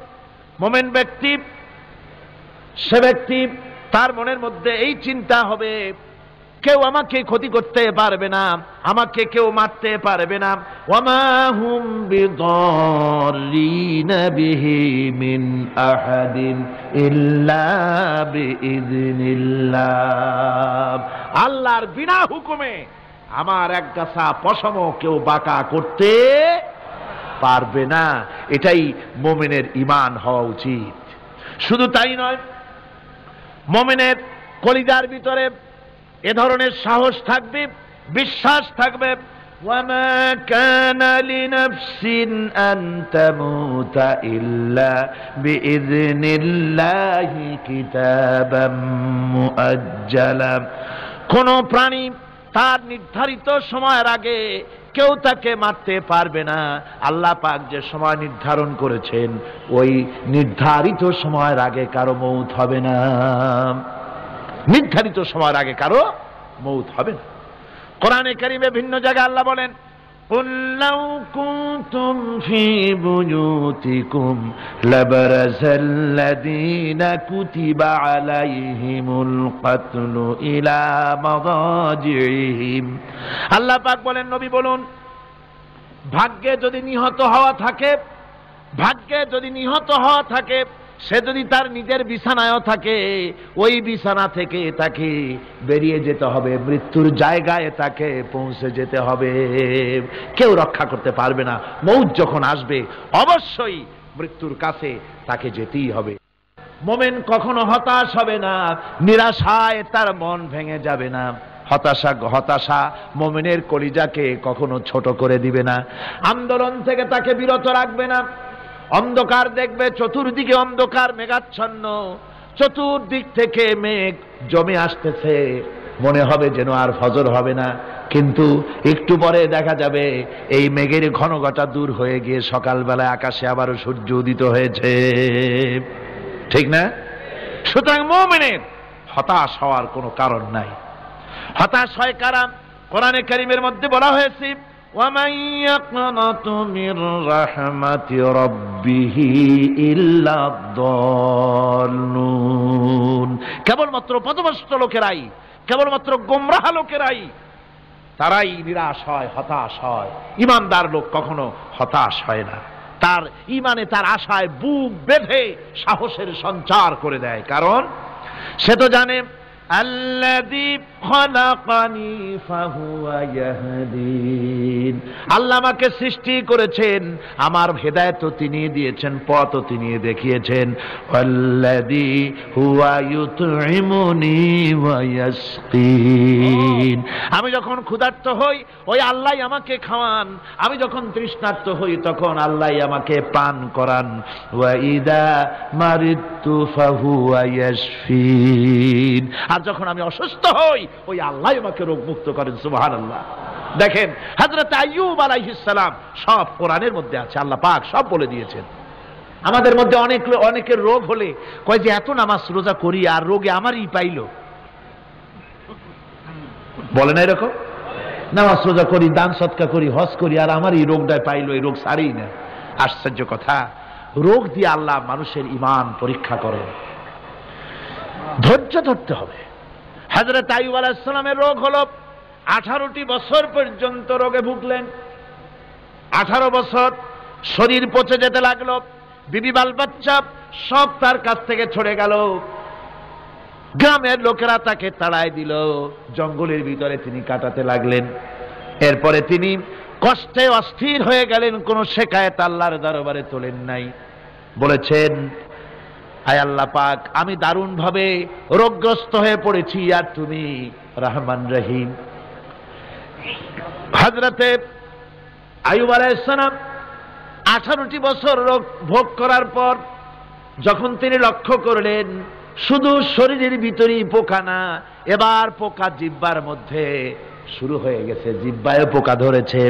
মুমিন ব্যক্তি, সে ব্যক্তি, তার মনের মধ্যে এই চিন্তা হবে, কেউ আমাকে ক্ষতি করতে পারবে না, আমাকে কেউ মারতে পারবে না। ওয়ামা হুম বিদাররিনা বিহি মিন আহাদিন ইল্লা বিইذনিল্লাহ। আল্লাহর বিনা হুকুমে আমার এক গাছা পশমও কেউ বাঁকা করতে পারবে না। এটাই মুমিনের ঈমান হওয়া উচিত। শুধু তাই নয়, মুমিনের কলিজার ভিতরে এ ধরনের সাহস থাকবে, বিশ্বাস থাকবে। ওয়ামা কানা লিনাফসিন আন তামুতা ইল্লা বিইذনিল্লাহি কিতাবাম মুআজ্জালা। কোন প্রাণী তার নির্ধারিত সময়ের আগে কেউ তাকে মারতে পারবে না। আল্লাহ পাক যে সময় নির্ধারণ করেছেন, ওই নির্ধারিত সময়ের আগে কারো মৌত হবে না। নির্ধারিত সময়ের আগে কারো মৌত হবে না। কোরআনে কারীমে ভিন্ন জায়গায় আল্লাহ বলেন, قُلْ لَوْ كُنْتُمْ فِي بُيُوتِكُمْ لَبَرَزَ الَّذِينَ كُتِبَ عَلَيْهِمُ الْقَتْلُ إِلَى مَضَاجِعِهِمْ। আল্লাহ পাক বলেন, নবী বলুন, ভাগ্যে যদি নিহত হওয়া থাকে, ভাগ্যে যদি নিহত হওয়া থাকে, সে যদি তার নিজের বিছানায়ও থাকে, ওই বিছানা থেকে তাকে বেরিয়ে যেতে হবে, মৃত্যুর জায়গায় তাকে পৌঁছে যেতে হবে। কেউ রক্ষা করতে পারবে না। মৌত যখন আসবে অবশ্যই মৃত্যুর কাছে তাকে যেতেই হবে। মুমিন কখনো হতাশ হবে না, নিরাশায় তার মন ভেঙে যাবে না। হতাশা মুমিনের কলিজাকে কখনো ছোট করে দিবে না, আন্দোলন থেকে তাকে বিরত রাখবে না। অন্ধকার দেখবে, চতুর্দিকে অন্ধকার মেঘাচ্ছন্ন, চতুর্দিক থেকে মেঘ জমে আসতেছে, মনে হবে যেন আর ফজর হবে না। কিন্তু একটু পরে দেখা যাবে এই মেঘের ঘনঘটা দূর হয়ে গিয়ে সকালবেলায় আকাশে আবারও সূর্য উদিত হয়েছে, ঠিক না? সুতরাং মুমিনের হতাশ হওয়ার কোনো কারণ নাই। হতাশ হয় কারা? কোরআনে কারীমের মধ্যে বলা হয়েছে, وَمَنْ يَقْنَطُ مِنْ رَحْمَةِ رَبِّهِ إِلَّا الضَّالُّونَ। কেবলমাত্র পথভ্রষ্ট লোকেরাই, কেবলমাত্র গোমরাহ লোকেরাই তারাই নিরাশ হয়, হতাশ হয়। ঈমানদার লোক কখনো হতাশ হয় না। তার ঈমানে, তার আশায় বুক বেঁধে সাহসের সঞ্চার করে দেয়। কারণ সে তো জানে, আল্লাযী খলাকানি ফাহুয়া ইয়াহদিন। আল্লাহ আমাকে সৃষ্টি করেছেন, আমার হেদায়েতও তিনি দিয়েছেন, পথও তিনি দেখিয়েছেন। আল্লাযী হুয়া ইউতঈমুনি ওয়া ইয়াসকিন। আমি যখন ক্ষুধার্ত হই, ওই আল্লাহই আমাকে খাওয়ান। আমি যখন তৃষ্ণার্ত হই, তখন আল্লাহই আমাকে পান করান। ওয়া ইযা মারিদতু ফাহুয়া ইয়াশফিন। আর যখন আমি অসুস্থ হই, ওই আল্লাহ আমাকে রোগ মুক্ত করেন। সুবহানাল্লাহ। দেখেন, হযরত আইয়ুব আলাইহিস সালাম সব কোরআনের মধ্যে আছে, আল্লাহ পাক সব বলে দিয়েছেন। আমাদের মধ্যে অনেকের রোগ হলে কয় যে এত নামাজ রোজা করি আর রোগে আমারই পাইলো। বলে না এরকম? নামাজ রোজা করি, দান সদকা করি, হজ করি, আর আমারই রোগটাই পাইলো, এই রোগ সারেই না। আশ্চর্য কথা, রোগ দিয়ে আল্লাহ মানুষের ঈমান পরীক্ষা করেন। ধৈর্য ধরতে হবে। হযরত আইয়ুব আলাইহিস সালামের রোগ হলো, 18টি বছর পর্যন্ত রোগে ভুগলেন। 18 বছর শরীর পচে যেতে লাগলো, বিবি বাল বাচ্চা সব তার কাছ থেকে ছড়ে গেল। গ্রামের লোকেরা তাকে তাড়ায় দিল, জঙ্গলের ভিতরে তিনি কাটাতে লাগলেন। এরপরে তিনি কষ্টে অস্থির হয়ে গেলেন, কোন শেকায়েত আল্লাহর দরবারে তোলেন নাই। বলেছেন, আয় আল্লাহ পাক, আমি দারুণ ভাবে রোগগ্রস্ত হয়ে পড়েছি, আর তুমি রহমান রহিম। হযরতে আইয়ুব আলাইহিস সালাম 18টি বছর রোগ ভোগ করার পর যখন তিনি লক্ষ্য করলেন শুধু শরীরের ভিতরেই পোকা না, এবার পোকা জিহ্বার মধ্যে শুরু হয়ে গেছে, জিহ্বায় পোকা ধরেছে,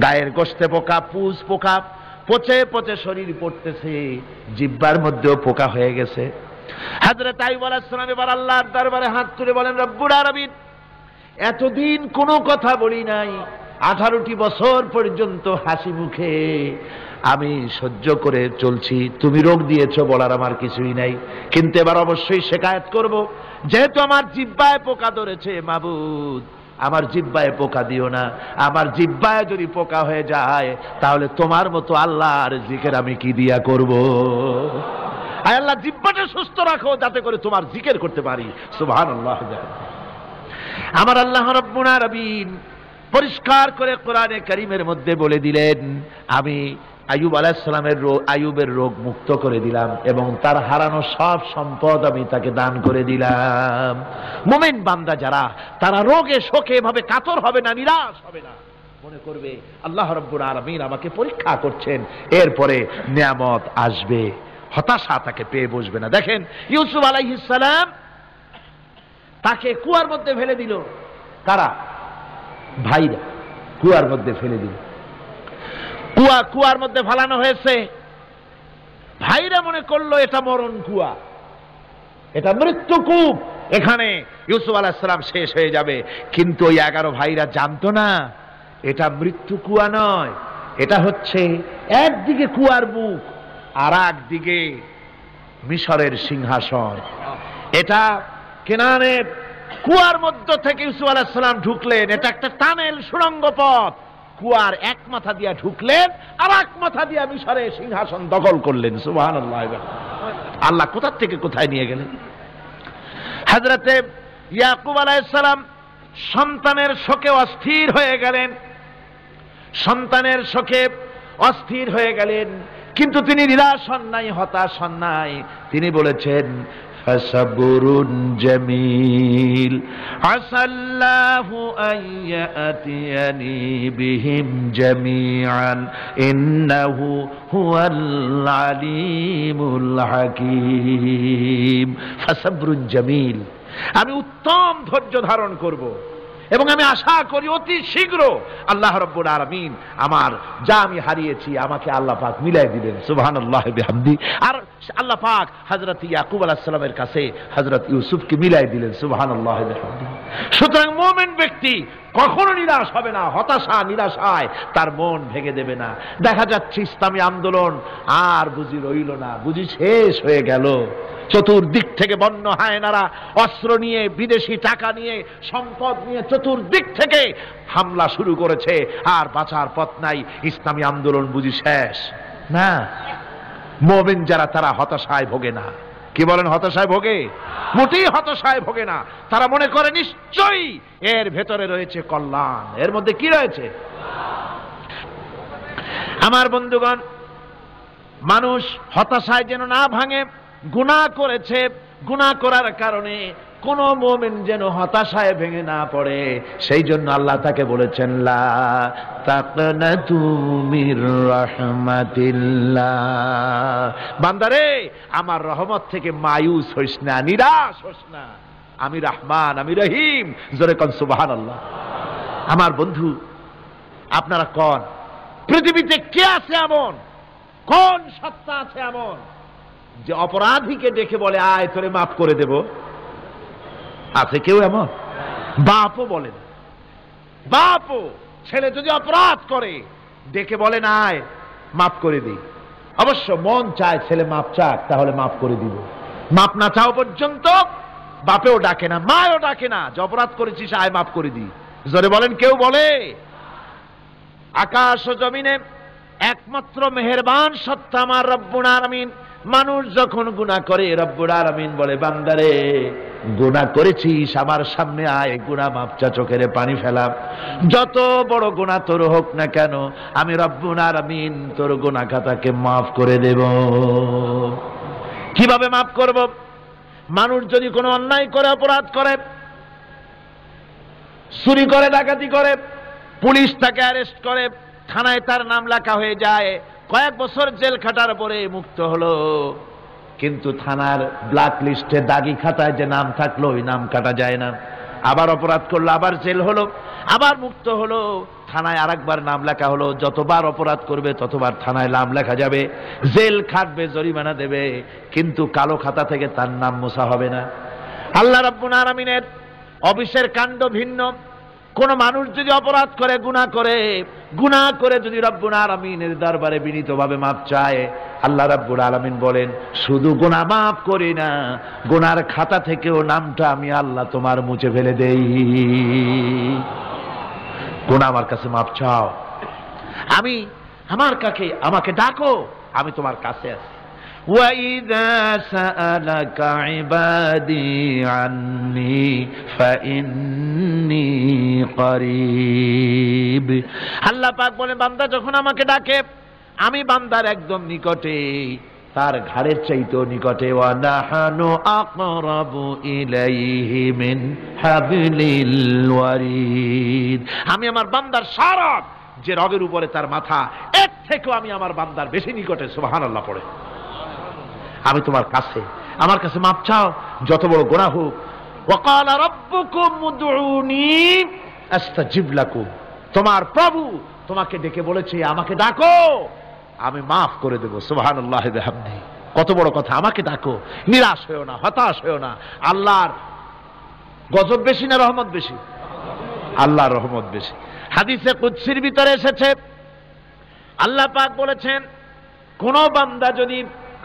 গায়ের গোশতে পোকা, পুজ পোকা, পচে পচে শরীর পড়তেছে, জিহ্বার মধ্যেও পোকা হয়ে গেছে। হযরত আইয়ুব আলাইহিস সালাম এবার আল্লাহর দরবারে হাত তুলে বলেন, রব্বুল আলামিন, এতদিন কোনো কথা বলি নাই, 18টি বছর পর্যন্ত হাসি মুখে আমি সহ্য করে চলছি, তুমি রোগ দিয়েছো বলার আমার কিছুই নাই, কিন্তু এবার অবশ্যই শিকায়েত করব, যেহেতু আমার জিহ্বায় পোকা ধরেছে, মাবুদ আমার জিহ্বায় পোকা দিও না, আমার জিহ্বায় যদি পোকা হয়ে যায় তাহলে তোমার মতো আল্লাহর জিকির আমি কি দিয়া করব? আয় আল্লাহ, জিহ্বাটা সুস্থ রাখো যাতে করে তোমার জিকির করতে পারি। সুবহানাল্লাহ। আমার আল্লাহ রাব্বুল আলামিন পরিষ্কার করে কোরআনে কারীমের মধ্যে বলে দিলেন, আমি আইয়ুব আলাইহিস সালামের আইয়ুবের রোগ মুক্ত করে দিলাম এবং তার হারানো সব সম্পদ আমি তাকে দান করে দিলাম। মুমিন বান্দা যারা, তারা রোগে শোকে এভাবে কাতর হবে না, নিরাশ হবে না, মনে করবে আল্লাহ রাব্বুল আলামিন আমাকে পরীক্ষা করছেন, এরপরে নিয়ামত আসবে, হতাশা তাকে পেয়ে বসবে না। দেখেন ইউসুফ আলাইহিস সালাম তাকে কুয়ার মধ্যে ফেলে দিল, কারা? ভাইরা কুয়ার মধ্যে ফেলে দিল। কুয়ার মধ্যে ফেলানো হয়েছে, ভাইরা মনে করলো এটা মরণ কুয়া, এটা মৃত্যু কূপ, এখানে ইউসুফ আলাইহিস সালাম শেষ হয়ে যাবে। কিন্তু ওই 11 ভাইরা জানতো না এটা মৃত্যু কুয়া নয়, এটা হচ্ছে একদিকে কুয়ার মুখ আর একদিকে মিশরের সিংহাসন। এটা কেনানের কুয়ার মধ্য থেকে ইউসুফ আলাইহিস সালাম ঢুকলেন, এটা একটা টানেল, সুড়ঙ্গ পথ, কুয়ার এক মাথা দিয়া ঢুকলেন আর এক মাথা দিয়া মিশরের সিংহাসন দখল করলেন। সুবহানাল্লাহ। আল্লাহ কোথা থেকে কোথায় নিয়ে গেলেন। হযরতে ইয়াকুব আলাইহিস সালাম সন্তানের শোকে অস্থির হয়ে গেলেন, সন্তানের শোকে অস্থির হয়ে গেলেন, কিন্তু তিনি নিরাশ হন নাই, হতাশ হন নাই। তিনি বলেছেন ফাসাবরুন জামিল আসাল্লাহু আইয়াতিয়ানি বিহিম জামিআন ইন্নাহু হুয়াল আলিমুল হাকীম। ফাসাবরুন জামিল, আমি উত্তম ধৈর্য ধারণ করব এবং আমি আশা করি অতি শীঘ্র আল্লাহ রাব্বুল আলামিন আমার যা আমি হারিয়েছি আমাকে আল্লাহ পাক মিলাই দিবেন। সুবহানাল্লাহ বিহামদি। আর আল্লাহ পাক হযরত ইয়াকুব আলাইহিস সালামের কাছে হযরত ইউসুফকে মিলাই দিলেন। সুবহানাল্লাহ বিহামদি। সুতরাং মুমিন ব্যক্তি কখনো নিরাশ হবে না, হতাশা নিরাশায় তার মন ভেঙে দেবে না। দেখা যাচ্ছে ইসলামী আন্দোলন আর বুঝি রইল না, বুঝি শেষ হয়ে গেল। চতুর্দিক থেকে বন্য হায়নারা অস্ত্র নিয়ে, বিদেশি টাকা নিয়ে, সম্পদ নিয়ে চতুর্দিক থেকে হামলা শুরু করেছে, আর বাঁচার পথ নাই। ইসলামী আন্দোলন বুঝি শেষ না। মুমিন যারা, তারা হতাশায় ভোগে না। কি বলেন? হতাশায় ভোগে? মোটেই হতাশায় ভোগে না। তারা মনে করে নিশ্চয়ই এর ভেতরে রয়েছে কল্যাণ। এর মধ্যে কি রয়েছে? আমার বন্ধুগণ, মানুষ হতাশায় যেন না ভাঙে। গুনাহ করেছে, গুনাহ করার কারণে কোন মুমিন যেন হতাশায় ভেঙে না পড়ে, সেই জন্য আল্লাহ তাকে বলেছেন লা তাকনাতু মির রাহমাতিল্লাহ। বান্দারে, আমার রহমত থেকে মায়ুস হইস না, নিরাশ হইস না। আমি রহমান, আমি রহিম। জোরে কোন সুবহানাল্লাহ। আমার বন্ধু, আপনারা কোন পৃথিবীতে কে আছে এমন, কোন সত্তা আছে এমন যে অপরাধীকে ডেকে বলে আয় তোরে মাফ করে দেব? আছে কেউ এমন? বাপও বলেন, বাপও ছেলে যদি অপরাধ করে ডেকে বলে না আয় মাফ করে দিই। অবশ্য মন চায় ছেলে মাফ চাক, তাহলে মাফ করে দিব। মাফ না চাও পর্যন্ত বাপেও ডাকে না, মাও ডাকে না যে অপরাধ করেছিস আয় মাফ করে দিই। জোরে বলেন, কেউ বলে? আকাশ ও জমিনে একমাত্র মেহেরবান সত্তা আমার রব্বুল আলামিন। মানুষ যখন গুনাহ করে, রব্বুল আলামিন বলে বান্দারে গুনাহ করেছিস, আমার সামনে আয়, গুনাহ মাফ চা, চোখের পানি ফেলা। যত বড় গুনাহ তোর হোক না কেন, আমি রব্বুল আলামিন তোর গুনাহ খাতাকে মাফ করে দেব। কিভাবে মাফ করব? মানুষ যদি কোনো অন্যায় করে, অপরাধ করে, চুরি করে, ডাকাতি করে, পুলিশ তাকে অ্যারেস্ট করে, থানায় তার নাম লেখা হয়ে যায়, কয়েক বছর জেল খাটার পরে মুক্ত হলো, কিন্তু থানার ব্ল্যাক লিস্টে, দাগি খাতায় যে নাম থাকলো ওই নাম কাটা যায় না। আবার অপরাধ করলো, আবার জেল হলো, আবার মুক্ত হলো, থানায় আরেকবার নাম লেখা হলো। যতবার অপরাধ করবে ততবার থানায় নাম লেখা যাবে, জেল খাটবে, জরিমানা দেবে, কিন্তু কালো খাতা থেকে তার নাম মোছা হবে না। আল্লাহ রাব্বুল আলামিনের অফিসের কাণ্ড ভিন্ন, কোন মানুষ যদি অপরাধ করে, গুনাহ করে যদি রব্বুল আলামিনের দরবারে বিনীতভাবে মাপ চায়, আল্লাহ রাব্বুল আলামিন বলেন শুধু গুনাহ মাফ করি না, গুনার খাতা থেকেও নামটা আমি আল্লাহ তোমার মুছে ফেলে দেই। গুনাহ আমার কাছে মাপ চাও, আমাকে ডাকো, আমি তোমার কাছে আছি। وَإِذَا سَأَلَكَ عِبَادِي عَنِّي فَإِنِّي قَرِيبٌ। আল্লাহ পাক বলেন বান্দা যখন আমাকে ডাকে, আমি বান্দার একদম নিকটে, তার ঘাড়ের চাইতেও নিকটে। ওয়ানাহানু আকরাবু ইলাইহি মিন হাবলিল ওয়ারিদ। আমি আমার বান্দার সারা যে রগের উপরে তার মাথা, এর থেকেও আমি আমার বান্দার বেশি নিকটে। সুবহানাল্লাহ পড়ে। আমি তোমার কাছে, আমার কাছে মাপ চাও, যত বড় গুনাহ হোক। ওয়াকালা রাব্বুকুম উদউনি আস্তাজিব লাকুম। তোমার প্রভু তোমাকে ডেকে বলেছে আমাকে ডাকো, আমি মাফ করে দেব। সুবহানাল্লাহি ওয়া বিহামদিহি। কত বড় কথা, আমাকে ডাকো, নিরাশ হয়ো না, হতাশ হয়ো না। আল্লাহর গজব বেশি না রহমত বেশি? আল্লাহর রহমত বেশি। হাদিসে কুদসির ভিতরে এসেছে, আল্লাহ পাক বলেছেন কোন বান্দা যদি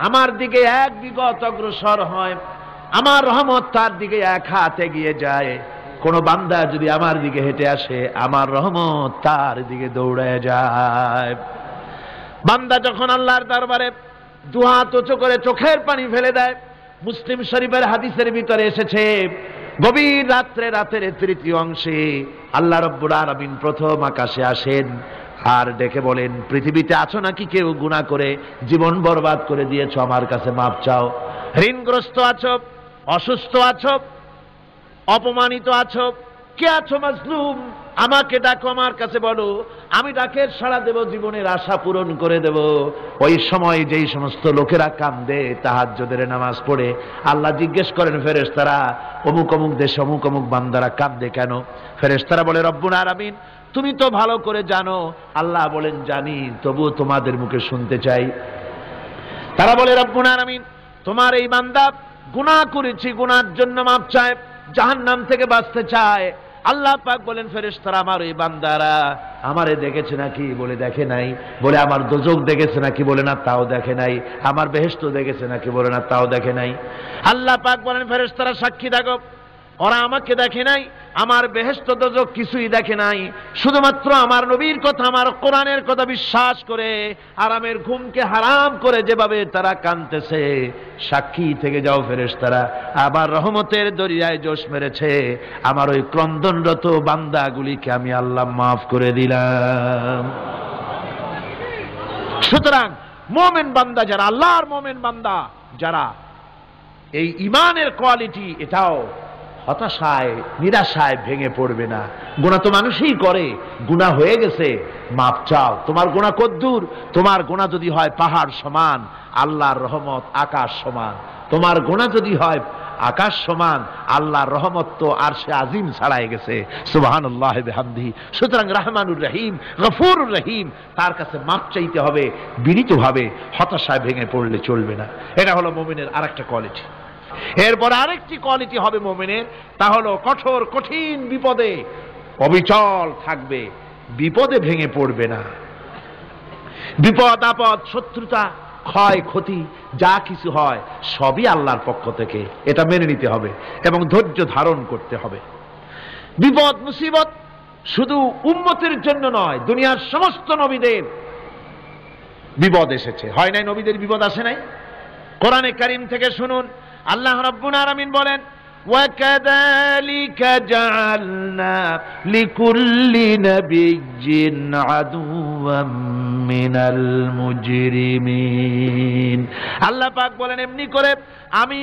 আমার দিকে এক বিগত অগ্রসর হয়, আমার রহমত তার দিকে এক হাত এগিয়ে যায়। কোন বান্দা যদি আমার দিকে হেঁটে আসে, আমার রহমত তার দিকে দৌড়ে যায়। বান্দা যখন আল্লাহর দরবারে দুহাত উঁচু করে চোখের পানি ফেলে দেয়, মুসলিম শরীফের হাদিসের ভিতরে এসেছে গভীর রাতের তৃতীয় অংশে আল্লাহ রাব্বুল আলামিন প্রথম আকাশে আসেন আর ডেকে বলেন পৃথিবীতে আছো নাকি কেউ গুনাহ করে জীবন বরবাদ করে দিয়েছো, আমার কাছে মাপ চাও। ঋণগ্রস্ত আছো, অসুস্থ আছো, অপমানিত আছো, কে আছো মাজলুম, আমাকে ডাকো, আমার কাছে বলো, আমি ডাকের সাড়া দেব, জীবনের আশা পূরণ করে দেব। ওই সময় যেই সমস্ত লোকেরা কান্দে তাহাজ্জুদের নামাজ পড়ে, আল্লাহ জিজ্ঞেস করেন ফেরেশতারা, অমুক অমুক দেশে অমুক অমুক বান্দারা কান্দে কেন? ফেরেশতারা বলে রব্বুল আলামিন তুমি তো ভালো করে জানো। আল্লাহ বলেন জানি, তবু তোমাদের মুখে শুনতে চাই। তারা বলে রব্বুল আলামিন তোমার এই বান্দা গুনাহ করেছি, গুনার জন্য মাপ চায়, জাহান্নাম থেকে বাঁচতে চায়। আল্লাহ পাক বলেন ফেরেশতারা আমার এই বান্দারা আমারে দেখেছে নাকি? বলে দেখে নাই। বলে আমার দোজখ দেখেছে নাকি? বলে না, তাও দেখে নাই। আমার বেহেশত দেখেছে নাকি? বলে না, তাও দেখে নাই। আল্লাহ পাক বলেন ফেরেশতারা সাক্ষী থাকো, ওরা আমাকে দেখে নাই, আমার বেহেশত দোজখ কিছুই দেখে নাই, শুধুমাত্র আমার নবীর কথা, আমার কোরআনের কথা বিশ্বাস করে আরামের ঘুমকে হারাম করে যেভাবে তারা কাঁদতেছে, সাক্ষী থেকে যাও ফেরেশতারা, আবার রহমতের দরিয়ায় জোশ মেরেছে আমার ওই ক্রন্দনরত বান্দাগুলিকে আমি আল্লাহ মাফ করে দিলাম। সুতরাং মুমিন বান্দা যারা, আল্লাহর মুমিন বান্দা যারা, এই ঈমানের কোয়ালিটি, এটাও হতাশায় নিরাশায় ভেঙে পড়বে না। গুনাহ তো মানুষই করে, গুনাহ হয়ে গেছে, মাপ চাও। তোমার গুনাহ কদ্দূর? তোমার গুনাহ যদি হয় পাহাড় সমান, আল্লাহর রহমত আকাশ সমান। তোমার গুনাহ যদি হয় আকাশ সমান, আল্লাহর রহমত তো আরশে আজিম ছাড়াই গেছে। সুবহানাল্লাহ বিহামদিহি। সুতরাং রহমানুর রহিম, গফুরুর রহিম, তার কাছে মাপ চাইতে হবে বিনীতভাবে, হতাশায় ভেঙে পড়লে চলবে না। এটা হলো মুমিনের আরেকটা কোয়ালিটি। এরপর আরেকটি কোয়ালিটি হবে মুমিনের, তা হলো কঠোর কঠিন বিপদে অবিচল থাকবে, বিপদে ভেঙে পড়বে না। বিপদ আপদ, শত্রুতা, ক্ষয় ক্ষতি যা কিছু হয় সবই আল্লাহর পক্ষ থেকে, এটা মেনে নিতে হবে এবং ধৈর্য ধারণ করতে হবে। বিপদ মুসিবত শুধু উম্মতের জন্য নয়, দুনিয়ার সমস্ত নবীদের বিপদ এসেছে, হয় নাই? নবীদের বিপদ আসে নাই? কোরআনে কারীম থেকে শুনুন, আল্লাহ রাব্বুল আলামিন বলেন وَكَذَلِكَ جَعَلْنَا لِكُلِّ نَبِيٍّ عَدُوًّا مِنَ الْمُجْرِمِينَ। আল্লাহ পাক বলেন এমনি করে আমি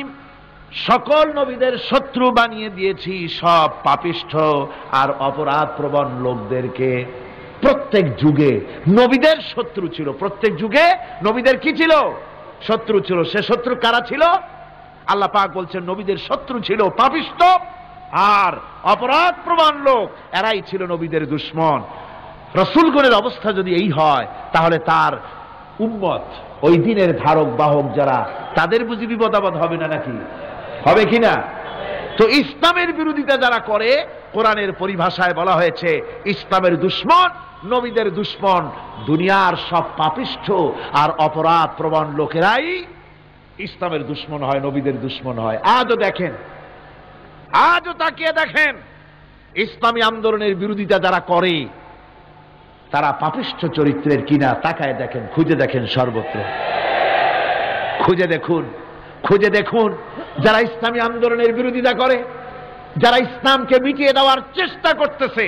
সকল নবীদের শত্রু বানিয়ে দিয়েছি সব পাপিষ্ঠ আর অপরাধ প্রবণ লোকদেরকে। প্রত্যেক যুগে নবীদের শত্রু ছিল, প্রত্যেক যুগে নবীদের কি ছিল? শত্রু ছিল। সে শত্রু কারা ছিল? আল্লাহ পাক বলছেন নবীদের শত্রু ছিল পাপিষ্ঠ আর অপরাধ প্রবণ লোক, এরাই ছিল নবীদের দুশমন। রাসূলগণের অবস্থা যদি এই হয়, তাহলে তার উম্মত, ওই দিনের ধারক বাহক যারা, তাদের বুঝি বিপদ আপদ হবে না নাকি? হবে কিনা? তো ইসলামের বিরোধিতা যারা করে, কোরআনের পরিভাষায় বলা হয়েছে ইসলামের দুশমন, নবীদের দুশমন। দুনিয়ার সব পাপিষ্ঠ আর অপরাধ প্রবণ লোকেরাই ইসলামের দুশমন হয়, নবীদের দুশমন হয়। আজও দেখেন, আজও তাকিয়ে দেখেন, ইসলামী আন্দোলনের বিরোধিতা যারা করে তারা পাপিষ্ঠ চরিত্রের কিনা তাকায় দেখেন, খুঁজে দেখেন, সর্বত্র খুঁজে দেখুন, খুঁজে দেখুন। যারা ইসলামী আন্দোলনের বিরোধিতা করে, যারা ইসলামকে মিটিয়ে দেওয়ার চেষ্টা করতেছে,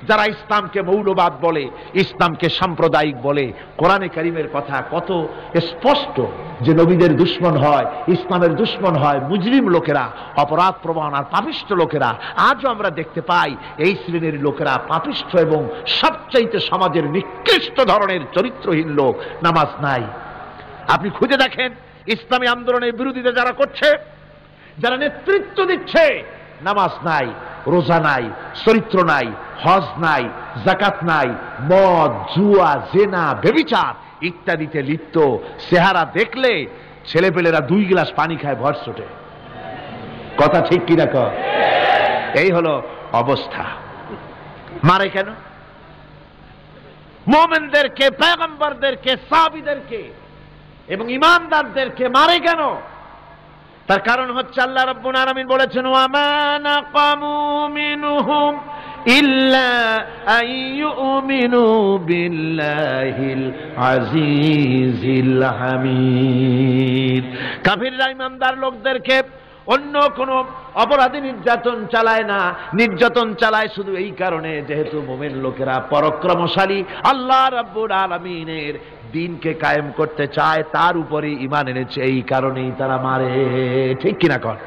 যারা ইসলামকে মৌলবাদ বলে, ইসলামকে সাম্প্রদায়িক বলে, কোরআনে কারীমের কথা কত স্পষ্ট যে নবীদের দুশমন হয়, ইসলামের দুশমন হয় মুজরিম লোকেরা, অপরাধ প্রবণ আর পাপিষ্ঠ লোকেরা। আজও আমরা দেখতে পাই এই শ্রেণীর লোকেরা পাপিষ্ঠ এবং সবচাইতে সমাজের নিকৃষ্ট ধরনের চরিত্রহীন লোক। নামাজ নাই। আপনি খুঁজে দেখেন ইসলামী আন্দোলনের বিরোধিতা যারা করছে, যারা নেতৃত্ব দিচ্ছে, নামাজ নাই, রোজা নাই, চরিত্র নাই, হজ নাই, যাকাত নাই, মদ, জুয়া, জেনা, ব্যভিচার ইত্যাদিতে লিপ্ত। চেহারা দেখলে ছেলেপেলেরা 2 গ্লাস পানি খায় ভরসটে। কথা ঠিক কিনা কর? এই হলো অবস্থা। মারে কেন? মুমিনদেরকে, পয়গম্বরদেরকে, সাহাবীদেরকে এবং ঈমানদারদেরকে মারে কেন? তার কারণ হচ্ছে আল্লাহ রাব্বুল আলামিন বলেছেন, ওয়া মা নাকামু মিনহুম ইল্লা আইয়ুমিনু বিল্লাহিল আজিজিল হামিদ। কাফিররা ঈমানদার লোকদেরকে অন্য কোন অপরাধী নির্যাতন চালায় না, নির্যাতন চালায় শুধু এই কারণে যেহেতু মুমিন লোকেরা পরাক্রমশালী, আল্লাহ রাব্বুল আলামিনের দিনকে কায়েম করতে চায়, তার উপরে ঈমান এনেছে, এই কারণেই তারা মারে। ঠিক কিনা কর?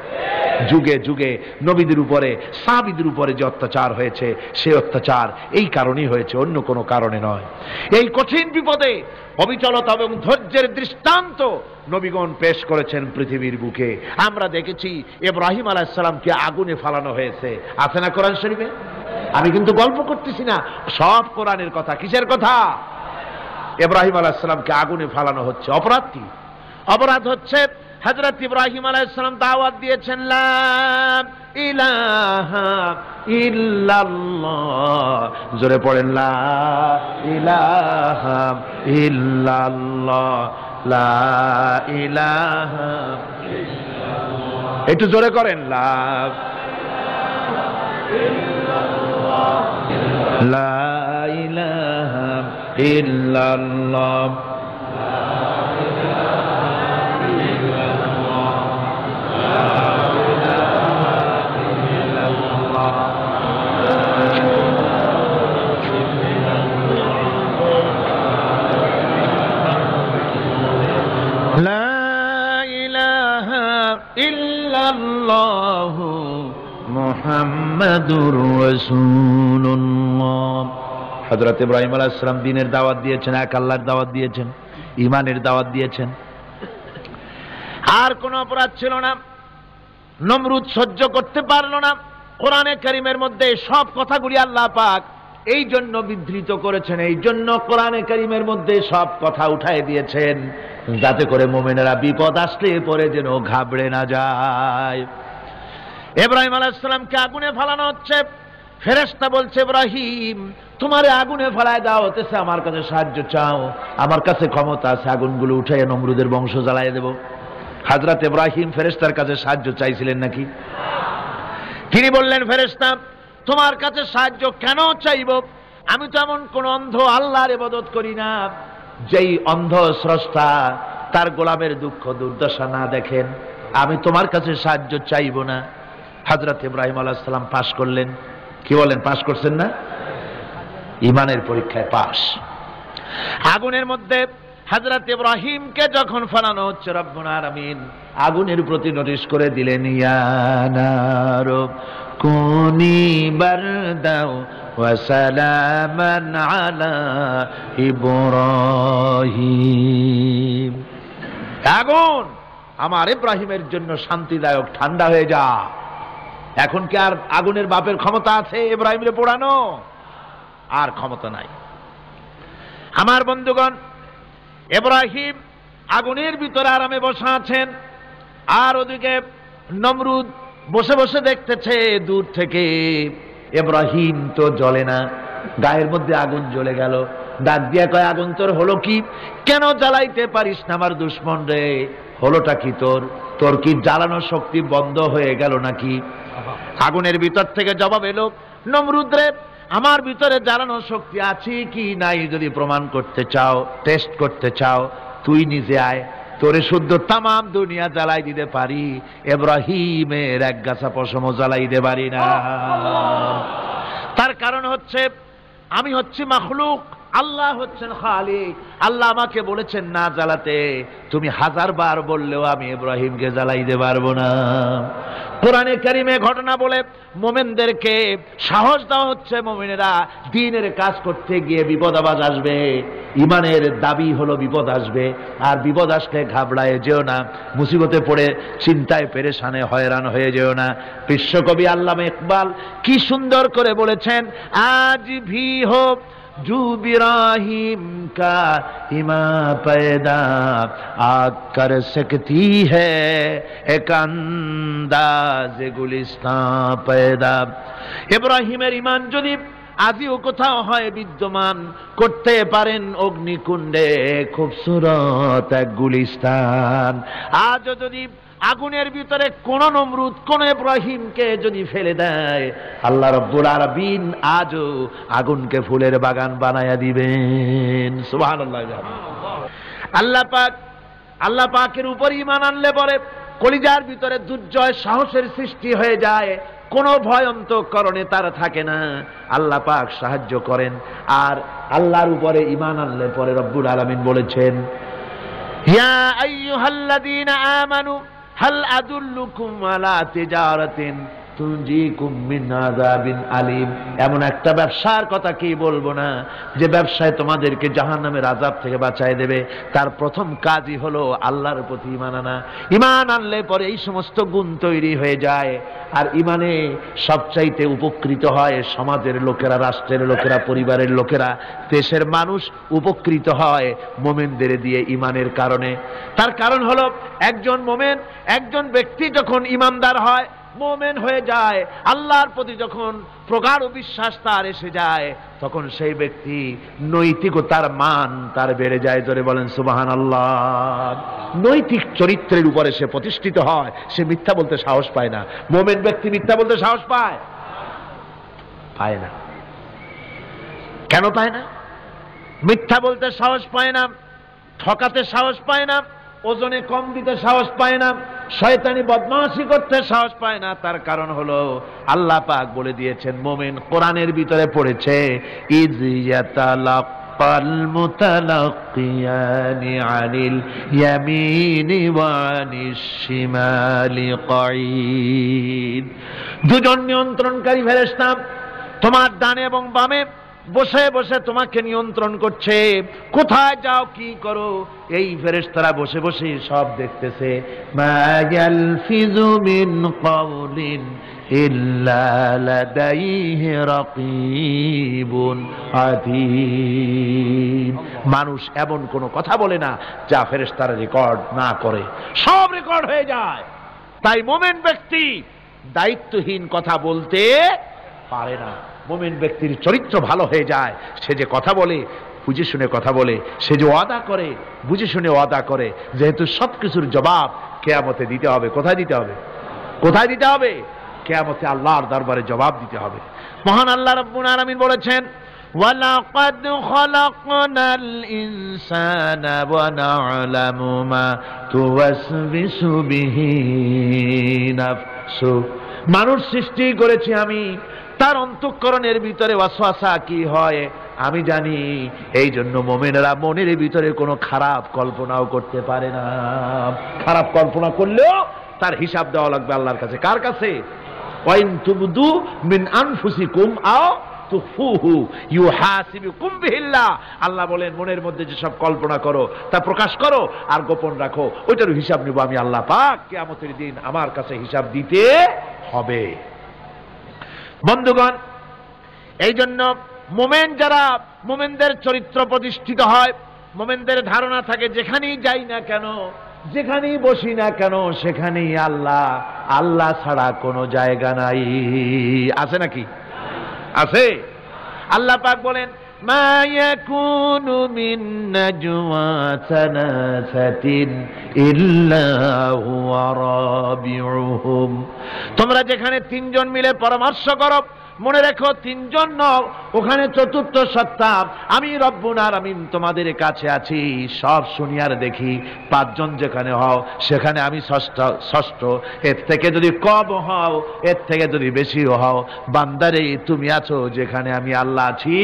যুগে যুগে নবীদের উপরে, সাহাবীদের উপরে যে অত্যাচার হয়েছে, সেই অত্যাচার এই কারণেই হয়েছে, অন্য কোনো কারণে নয়। এই কঠিন বিপদে অবিচলতা এবং ধৈর্যের দৃষ্টান্ত নবীগণ পেশ করেছেন পৃথিবীর বুকে। আমরা দেখেছি ইব্রাহিম আলাইহিস সালামকে আগুনে ফালানো হয়েছে, আছে না কোরআন শরীফে? আমি কিন্তু গল্প করতেছি না, সব কোরআনের কথা। কিসের কথা? ইব্রাহিম আলাইহিস সালামকে আগুনে ফালানো হচ্ছে। অপরাধ কি? অপরাধ হচ্ছে হযরত ইব্রাহিম আলাইহিস সালাম দাওয়াত দিয়েছেন, লা ইলাহা ইল্লাল্লাহ। জোরে পড়েন, লা ইলাহা ইল্লাল্লাহ, লা ইলাহা ইল্লাল্লাহ। একটু জোরে করেন, লা লা ইলাহা ইল্লাল্লাহ। মুহাম্মাদুর রাসূলুল্লাহ। হযরত ইব্রাহিম আলাইহিস সালাম দ্বীনের দাওয়াত দিয়েছেন, এক আল্লাহর দাওয়াত দিয়েছেন, ঈমানের দাওয়াত দিয়েছেন। আর কোন অপরাধ ছিল না। নমরুদ সহ্য করতে পারল না। কোরআনে কারীমের মধ্যে সব কথাগুলি আল্লাহ পাক এই জন্য বিধৃত করেছেন, এই জন্য কোরআনে কারীমের মধ্যে সব কথা উঠায় দিয়েছেন, যাতে করে মুমিনেরা বিপদ আসলে পরে যেন ঘাবড়ে না যায়। ইব্রাহিম আলাইহিস সালামকে আগুনে ফালানো হচ্ছে। ফেরেশতা বলছে, ইব্রাহিম তোমারে আগুনে ফালায় দেওয়া হতেছে, আমার কাছে সাহায্য চাও, আমার কাছে ক্ষমতা আছে, আগুনগুলো উঠাইয়া নমরুদের বংশ জ্বালায় দেব। হযরত ইব্রাহিম ফেরেশতার কাছে সাহায্য চাইছিলেন নাকি? তিনি বললেন, ফেরেশতা তোমার কাছে সাহায্য কেন চাইব? আমি তো এমন কোন অন্ধ আল্লাহর ইবাদত করি না যেই অন্ধ স্রষ্টা তার গোলামের দুঃখ দুর্দশা না দেখেন। আমি তোমার কাছে সাহায্য চাইব না। হযরত ইব্রাহিম আলাইহিস সালাম পাশ করলেন। কি বলেন, পাশ করছেন না? ঈমানের পরীক্ষায় পাশ। আগুনের মধ্যে হযরত ইব্রাহিমকে যখন ফালানো হচ্ছে, রব্বুল আলামিন আগুনের প্রতি নোটিশ করে দিলেন, ইয়া নারু কুনি বারদাও ওয়া সালামান আলা ইব্রাহিম। আগুন আমার ইব্রাহিমের জন্য শান্তিদায়ক, ঠান্ডা হয়ে যা। এখন কি আর আগুনের বাপের ক্ষমতা আছে ইব্রাহিমকে পোড়ানো? আর ক্ষমতা নাই। আমার বন্ধুগণ, ইব্রাহিম আগুনের ভিতরে আরামে বসা আছেন, আর ওদিকে নমরুদ বসে বসে দেখতেছে দূর থেকে ইব্রাহিম তো জ্বলে না, গায়ের মধ্যে আগুন জ্বলে গেল। ডাক দিয়া কয়, আগুন তোর হলো কি? কেন জ্বালাইতে পারিস না আমার দুশ্মন রে? হলোটা কি তোর? তোর কি জ্বালানোর শক্তি বন্ধ হয়ে গেল নাকি? আগুনের ভিতর থেকে জবাব এলো, নমরুদ রে, আমার ভিতরে জ্বালানোর শক্তি আছে কি নাই যদি প্রমাণ করতে চাও, টেস্ট করতে চাও, তুই নিজে আয়, তোরে শুদ্ধ তামাম দুনিয়া জ্বালাই দিতে পারি, ইব্রাহিমের এক গাছা পশমও জ্বালাই দিতে পারি না। তার কারণ হচ্ছে আমি হচ্ছি মাখলুক, আল্লাহ হচ্ছেন খালিক। আল্লাহ আমাকে বলেছেন না জ্বালাতে, তুমি 1000 বার বললেও আমি ইব্রাহিমকে জ্বালাইতে পারবো না। কোরআনে কারিমে ঘটনা বলে মোমেনদেরকে সাহস দেওয়া হচ্ছে, মোমেনেরা দ্বীনের কাজ করতে গিয়ে বিপদ আবাজ আসবে, ইমানের দাবি হলো বিপদ আসবে, আর বিপদ আসলে ঘাবড়ায় যেও না, মুসিবতে পড়ে চিন্তায় পেরেশানে হয়রান হয়ে যেও না। বিশ্বকবি আল্লামা ইকবাল কি সুন্দর করে বলেছেন, আজ ভি হোক जो इब्राहिम का इमा पैदा आग कर सकती है एक अंदाज गुलिस्तान पैदा। ইব্রাহিমের ঈমান যদি আজও কোথাও হয় বিদ্যমান, করতে পারেন অগ্নিকুণ্ডে খুবসুরত এক গুলিস্তান। আজও যদি আগুনের ভিতরে কোন নমরুদ কোন ইব্রাহিমকে যদি ফেলে দেয়, আল্লাহ রাব্বুল আলামিন আজও আগুনকে ফুলের বাগান বানায়া দিবেন। সুবহানাল্লাহ। আল্লাহ পাকের উপর ঈমান আনলে পরে কলিজার ভিতরে দুর্জয় সাহসের সৃষ্টি হয়ে যায়, কোনো ভয় অন্তঃকরণে তার থাকে না। আল্লাহ পাক সাহায্য করেন। আর আল্লাহর উপরে ঈমান আনলে পরে রব্বুল আলামিন বলেছেন, ইয়া আইয়ুহাল্লাযীনা আমানু হাল আদুল্লুকুম আলা তিজারাতিন তুনজিকুম মিন আযাবিন আলীম। এমন একটা ব্যবসার কথা কি বলবো না যে ব্যবসায় তোমাদেরকে জাহান্নামের আযাব থেকে বাঁচায় দেবে। তার প্রথম কাজই হলো আল্লাহর প্রতি ঈমান আনা। ঈমান আনলে পরে এই সমস্ত গুণ তৈরি হয়ে যায়। আর ঈমানে সবচাইতে উপকৃত হয় সমাজের লোকেরা, রাষ্ট্রের লোকেরা, পরিবারের লোকেরা, দেশের মানুষ উপকৃত হয় মুমিনদের দিয়ে ঈমানের কারণে। তার কারণ হলো একজন মুমিন, একজন ব্যক্তি যখন ঈমানদার হয়, মুমিন হয়ে যায়, আল্লাহর প্রতি যখন প্রগাঢ় বিশ্বাস তার এসে যায়, তখন সেই ব্যক্তি নৈতিকতার মান তার বেড়ে যায়। জোরে বলেন সুবহানাল্লাহ। নৈতিক চরিত্রের উপরে সে প্রতিষ্ঠিত হয়, সে মিথ্যা বলতে সাহস পায় না। মুমিন ব্যক্তি মিথ্যা বলতে সাহস পায়? পায় না। কেন পায় না? মিথ্যা বলতে সাহস পায় না, ঠকাতে সাহস পায় না, ওজনে কম দিতে সাহস পায় না, শয়তানি বদমাশি করতে সাহস পায় না। তার কারণ হলো আল্লাহ পাক বলে দিয়েছেন, মুমিন কোরআনের ভিতরে পড়েছে, ইয ইয়াতালাক্কাল মুতালাক্কিয়ানি আনিল ইয়ামিনি ওয়া আনিশ শিমালি কাঈদ। দুজন নিয়ন্ত্রণকারী ফেরেশতা তোমার ডানে এবং বামে বসে বসে তোমাকে নিয়ন্ত্রণ করছে, কোথায় যাও কি করো এই ফেরেশতারা বসে বসে সব দেখতেছে। মা ইয়ালফিযু মিন কাওলিন ইল্লা লাদাইহি রাকীবুন আতীদ। মানুষ এমন কোনো কথা বলে না যা ফেরেশতারা রেকর্ড না করে, সব রেকর্ড হয়ে যায়। তাই মুমিন ব্যক্তি দায়িত্বহীন কথা বলতে পারে না। মুমিন ব্যক্তির চরিত্র ভালো হয়ে যায়, সে যে কথা বলে বুঝে শুনে কথা বলে, সে যে ওয়াদা করে বুঝে শুনে ওয়াদা করে। যেহেতু সবকিছুর জবাব কিয়ামতে দিতে হবে। কোথায় দিতে হবে? কোথায় দিতে হবে? কিয়ামতে আল্লাহর দরবারে জবাব দিতে হবে। মহান আল্লাহ রাব্বুল আলামিন বলেছেন, ওয়ালাকাদ খালাকনাল ইনসানা ওয়া না'লামু মা তুওয়াসবিসু বিহি নাফসু। মানুষ সৃষ্টি করেছি আমি, তার অন্তঃকরণের ভিতরে ওয়াসওয়াসা কি হয় আমি জানি। এই জন্য মুমিনেরা মনের ভিতরে কোনো খারাপ কল্পনাও করতে পারে না। খারাপ কল্পনা করলেও তার হিসাব দেওয়া লাগবে আল্লাহর কাছে। কার কাছে? ওয়াইন তুবদু মিন আনফুসিকুম আও তুখফুহু ইউহাসিবুকুম বিহিল্লাহ। আল্লাহ বলেন, মনের মধ্যে যেসব কল্পনা করো তা প্রকাশ করো আর গোপন রাখো, ওইটার হিসাব নেব আমি আল্লাহ পাক। কিয়ামতের দিন আমার কাছে হিসাব দিতে হবে। বন্ধুগণ, এই জন্য মুমিন যারা, মুমিনদের চরিত্র প্রতিষ্ঠিত হয়, মুমিনদের ধারণা থাকে যেখানেই যাই না কেন যেখানেই বসি না কেন সেখানেই আল্লাহ, আল্লাহ ছাড়া কোনো জায়গা নাই। আছে নাকি? আছে। আল্লাহ পাক বলেন মা ইয়াকুনু মিন নাজওয়া সালাসাতিন ইল্লা হুয়া রাবিউহুম, তোমরা যেখানে তিনজন মিলে পরামর্শ করো, মনে রেখো তিনজন নও, ওখানে চতুর্থ সত্তা আমি রব্বুল আলামিন তোমাদের কাছে আছি। সব শুনিয়ার দেখি পাঁচজন যেখানে হও সেখানে আমি ষষ্ঠ। এর থেকে যদি কম হও, এর থেকে যদি বেশি হও, বান্দারে তুমি আছো যেখানে আমি আল্লাহ আছি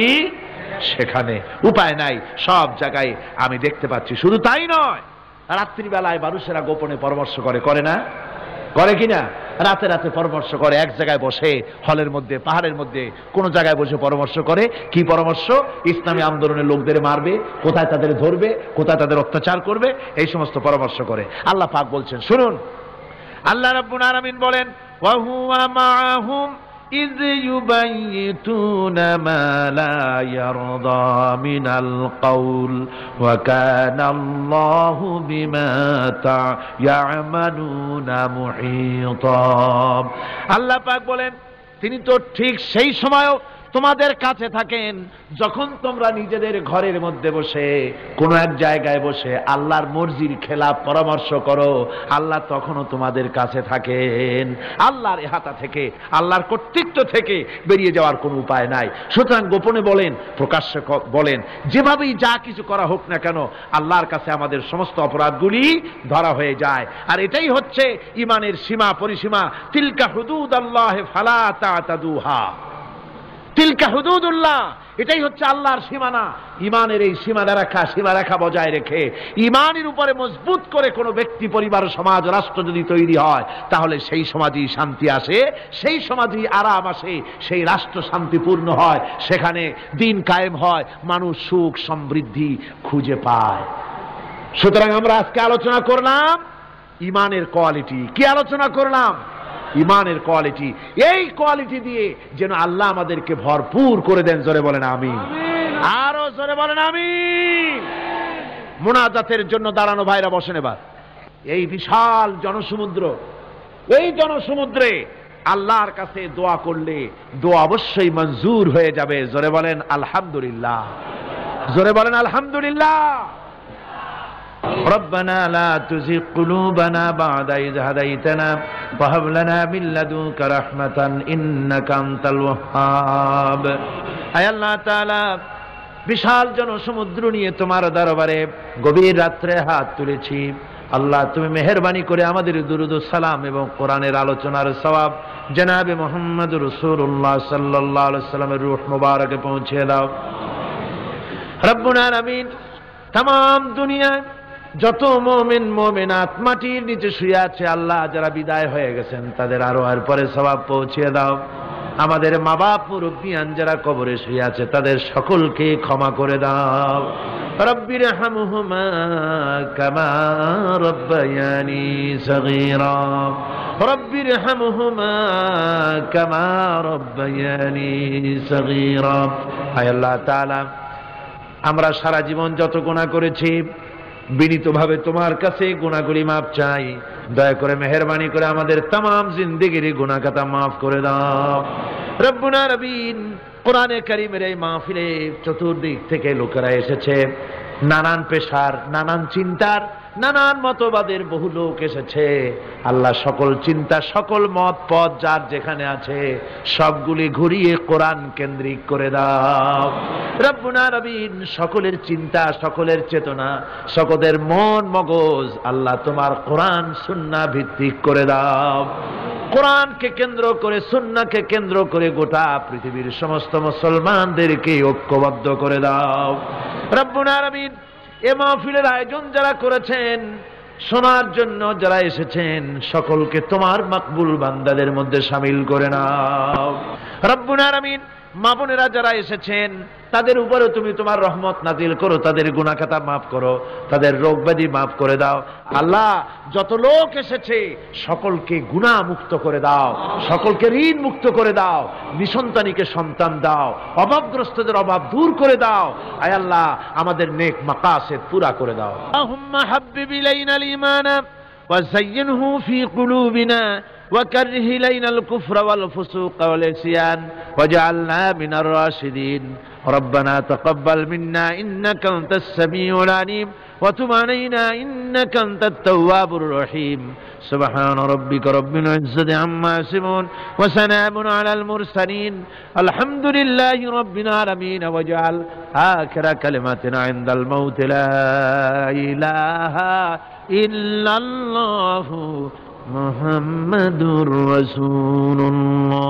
সেখানে। উপায় নাই, সব জায়গায় আমি দেখতে পাচ্ছি। শুধু তাই নয়, রাত্রিবেলায় মানুষেরা গোপনে পরামর্শ করে, করে না? করে কিনা? রাতে রাতে পরামর্শ করে, এক জায়গায় বসে, হলের মধ্যে, পাহাড়ের মধ্যে, কোন জায়গায় বসে পরামর্শ করে। কি পরামর্শ? ইসলামী আন্দোলনের লোকদের মারবে, কোথায় তাদের ধরবে, কোথায় তাদের অত্যাচার করবে, এই সমস্ত পরামর্শ করে। আল্লাহ পাক বলছেন, শুনুন, আল্লাহ রাব্বুল আলামিন বলেন ওয়া হুয়া মাআহুম ইয ইউবাইয়িতুনা মা লা ইয়ারদা মিনাল কাউল ওয়া কানা আল্লাহু বিমা ইয়ামালুনা মুহীতা। আল্লাহ পাক বলেন তিনি তো ঠিক সেই সময়ও তোমাদের কাছে থাকেন যখন তোমরা নিজেদের ঘরের মধ্যে বসে কোনো এক জায়গায় বসে আল্লাহর মর্জির খেলাফ পরামর্শ করো, আল্লাহ তখনও তোমাদের কাছে থাকেন। আল্লাহর ইহাতা থেকে, আল্লাহর কর্তৃত্ব থেকে বেরিয়ে যাওয়ার কোনো উপায় নাই। সুতরাং গোপনে বলেন, প্রকাশ্যে বলেন, যেভাবেই যা কিছু করা হোক না কেন, আল্লাহর কাছে আমাদের সমস্ত অপরাধগুলি ধরা হয়ে যায়। আর এটাই হচ্ছে ঈমানের সীমা পরিসীমা। তিলকা হুদুদাল্লাহ ফালা তা'তাদুহা, তিলকা হুদুদুল্লাহ, এটাই হচ্ছে আল্লাহর সীমানা। ঈমানের এই সীমারেখা বজায় রেখে ঈমানের উপরে মজবুত করে কোনো ব্যক্তি, পরিবার, সমাজ, রাষ্ট্র যদি তৈরি হয়, তাহলে সেই সমাজই শান্তি আসে, সেই সমাজই আরাম আসে, সেই রাষ্ট্র শান্তিপূর্ণ হয়, সেখানে দিন কায়েম হয়, মানুষ সুখ সমৃদ্ধি খুঁজে পায়। সুতরাং আমরা আজকে আলোচনা করলাম ঈমানের কোয়ালিটি। কি আলোচনা করলাম? ঈমানের কোয়ালিটি। এই কোয়ালিটি দিয়ে যেন আল্লাহ আমাদেরকে ভরপুর করে দেন। জোরে বলেন আমিন। আরো জোরে বলেন আমিন। মুনাজাতের জন্য দাঁড়ানো ভাইরা বসেন এবার। এই বিশাল জনসমুদ্র, এই জনসমুদ্রে আল্লাহর কাছে দোয়া করলে দোয়া অবশ্যই মঞ্জুর হয়ে যাবে। জোরে বলেন আলহামদুলিল্লাহ। জোরে বলেন আলহামদুলিল্লাহ। ربنا لا تزغ قلوبنا بعد إذ هديتنا وهب لنا من لدنك رحمة إنك أنت الوهاب। আয় আল্লাহ তাআলা, বিশাল জনসমুদ্র নিয়ে তোমার দরবারে গভীর রাত্রে হাত তুলেছি। আল্লাহ, তুমি মেহেরবানি করে আমাদের দুরূদ ও সালাম এবং কোরআনের আলোচনার সওয়াব জনাবে মুহাম্মদ রাসূলুল্লাহ সাল্লাল্লাহু আলাইহি ওয়াসাল্লামের রূহ মুবারকে পৌঁছে দাও। রব্বুল আলামিন, तमाम দুনিয়ায় যত মুমিন মুমিনাত মাটির নিচে শুয়ে আছে, আল্লাহ যারা বিদায় হয়ে গেছেন তাদের আরোহের পরে সওয়াব পৌঁছে দাও। আমাদের মা বাপ মুরব্বিয়ান যারা কবরে শুয়ে আছে তাদের সকলকে ক্ষমা করে দাও। রব্বির হামহুমা কামা রব্বায়ানি সগীরা, রব্বির হামহুমা কামা রব্বায়ানি সগীরা। আয় আল্লাহ তাআলা, আমরা সারা জীবন যত গুনাহ করেছি, বিনীতভাবে তোমার কাছে গুনাহগুলি মাফ চাই। দয়া করে মেহেরবানি করে আমাদের तमाम জিন্দেগির গুনাহ খাতা মাফ করে দাও। রব্বুল আলামিন, কোরআনে কারীমের এই মাহফিলে চতুর্দিক থেকে লোকেরা এসেছে, নানান পেশার, নানান চিন্তার, নানান মতবাদের বহু লোক এসেছে। আল্লাহ, সকল চিন্তা, সকল মত পথ যার যেখানে আছে সবগুলি ঘুরিয়ে কোরআন কেন্দ্রিক করে দাও। রব্বুল আলামিন, সকলের চিন্তা, সকলের চেতনা, সকলের মন মগজ আল্লাহ তোমার কোরআন সুন্নাহ ভিত্তিক করে দাও। কোরআনকে কেন্দ্র করে, সুন্নাহকে কেন্দ্র করে গোটা পৃথিবীর সমস্ত মুসলমানদেরকে ঐক্যবদ্ধ করে দাও। রব্বুল আলামিন, এ মাহফিলের আয়োজন যারা করেছেন, শোনার জন্য যারা এসেছেন, সকলকে তোমার মকবুল বান্দাদের মধ্যে শামিল করে নাও। রব্বুল আলামিন, মা বোনেরা যারা এসেছেন তাদের উপরে তুমি তোমার রহমত নাজিল করো, তাদের গুনাহ খাতা মাফ করো, তাদের রোগ ব্যাধি মাফ করে দাও। আল্লাহ, যত লোক এসেছে সকলকে গুনাহ মুক্ত করে দাও, সকলকে ঋণ মুক্ত করে দাও, নিসন্তানীকে সন্তান দাও, অভাবগ্রস্তদের অভাব দূর করে দাও। আয় আল্লাহ, আমাদের নেক মাকাসিদ পুরা করে দাও। আল্লাহুম্মা হাব্বিব ইলাইনাল ঈমান وزينه في قلوبنا وكره إلينا الكفر والفسوق والعصيان واجعلنا من الراشدين ربنا تقبل منا إنك أنت السميع العليم وتب علينا إنك أنت التواب الرحيم سبحان ربك رب العزة عما يصفون وسلام على المرسلين الحمد لله رب العالمين واجعل آخر كلمتنا عند الموت لا إله إلا الله محمد رسول الله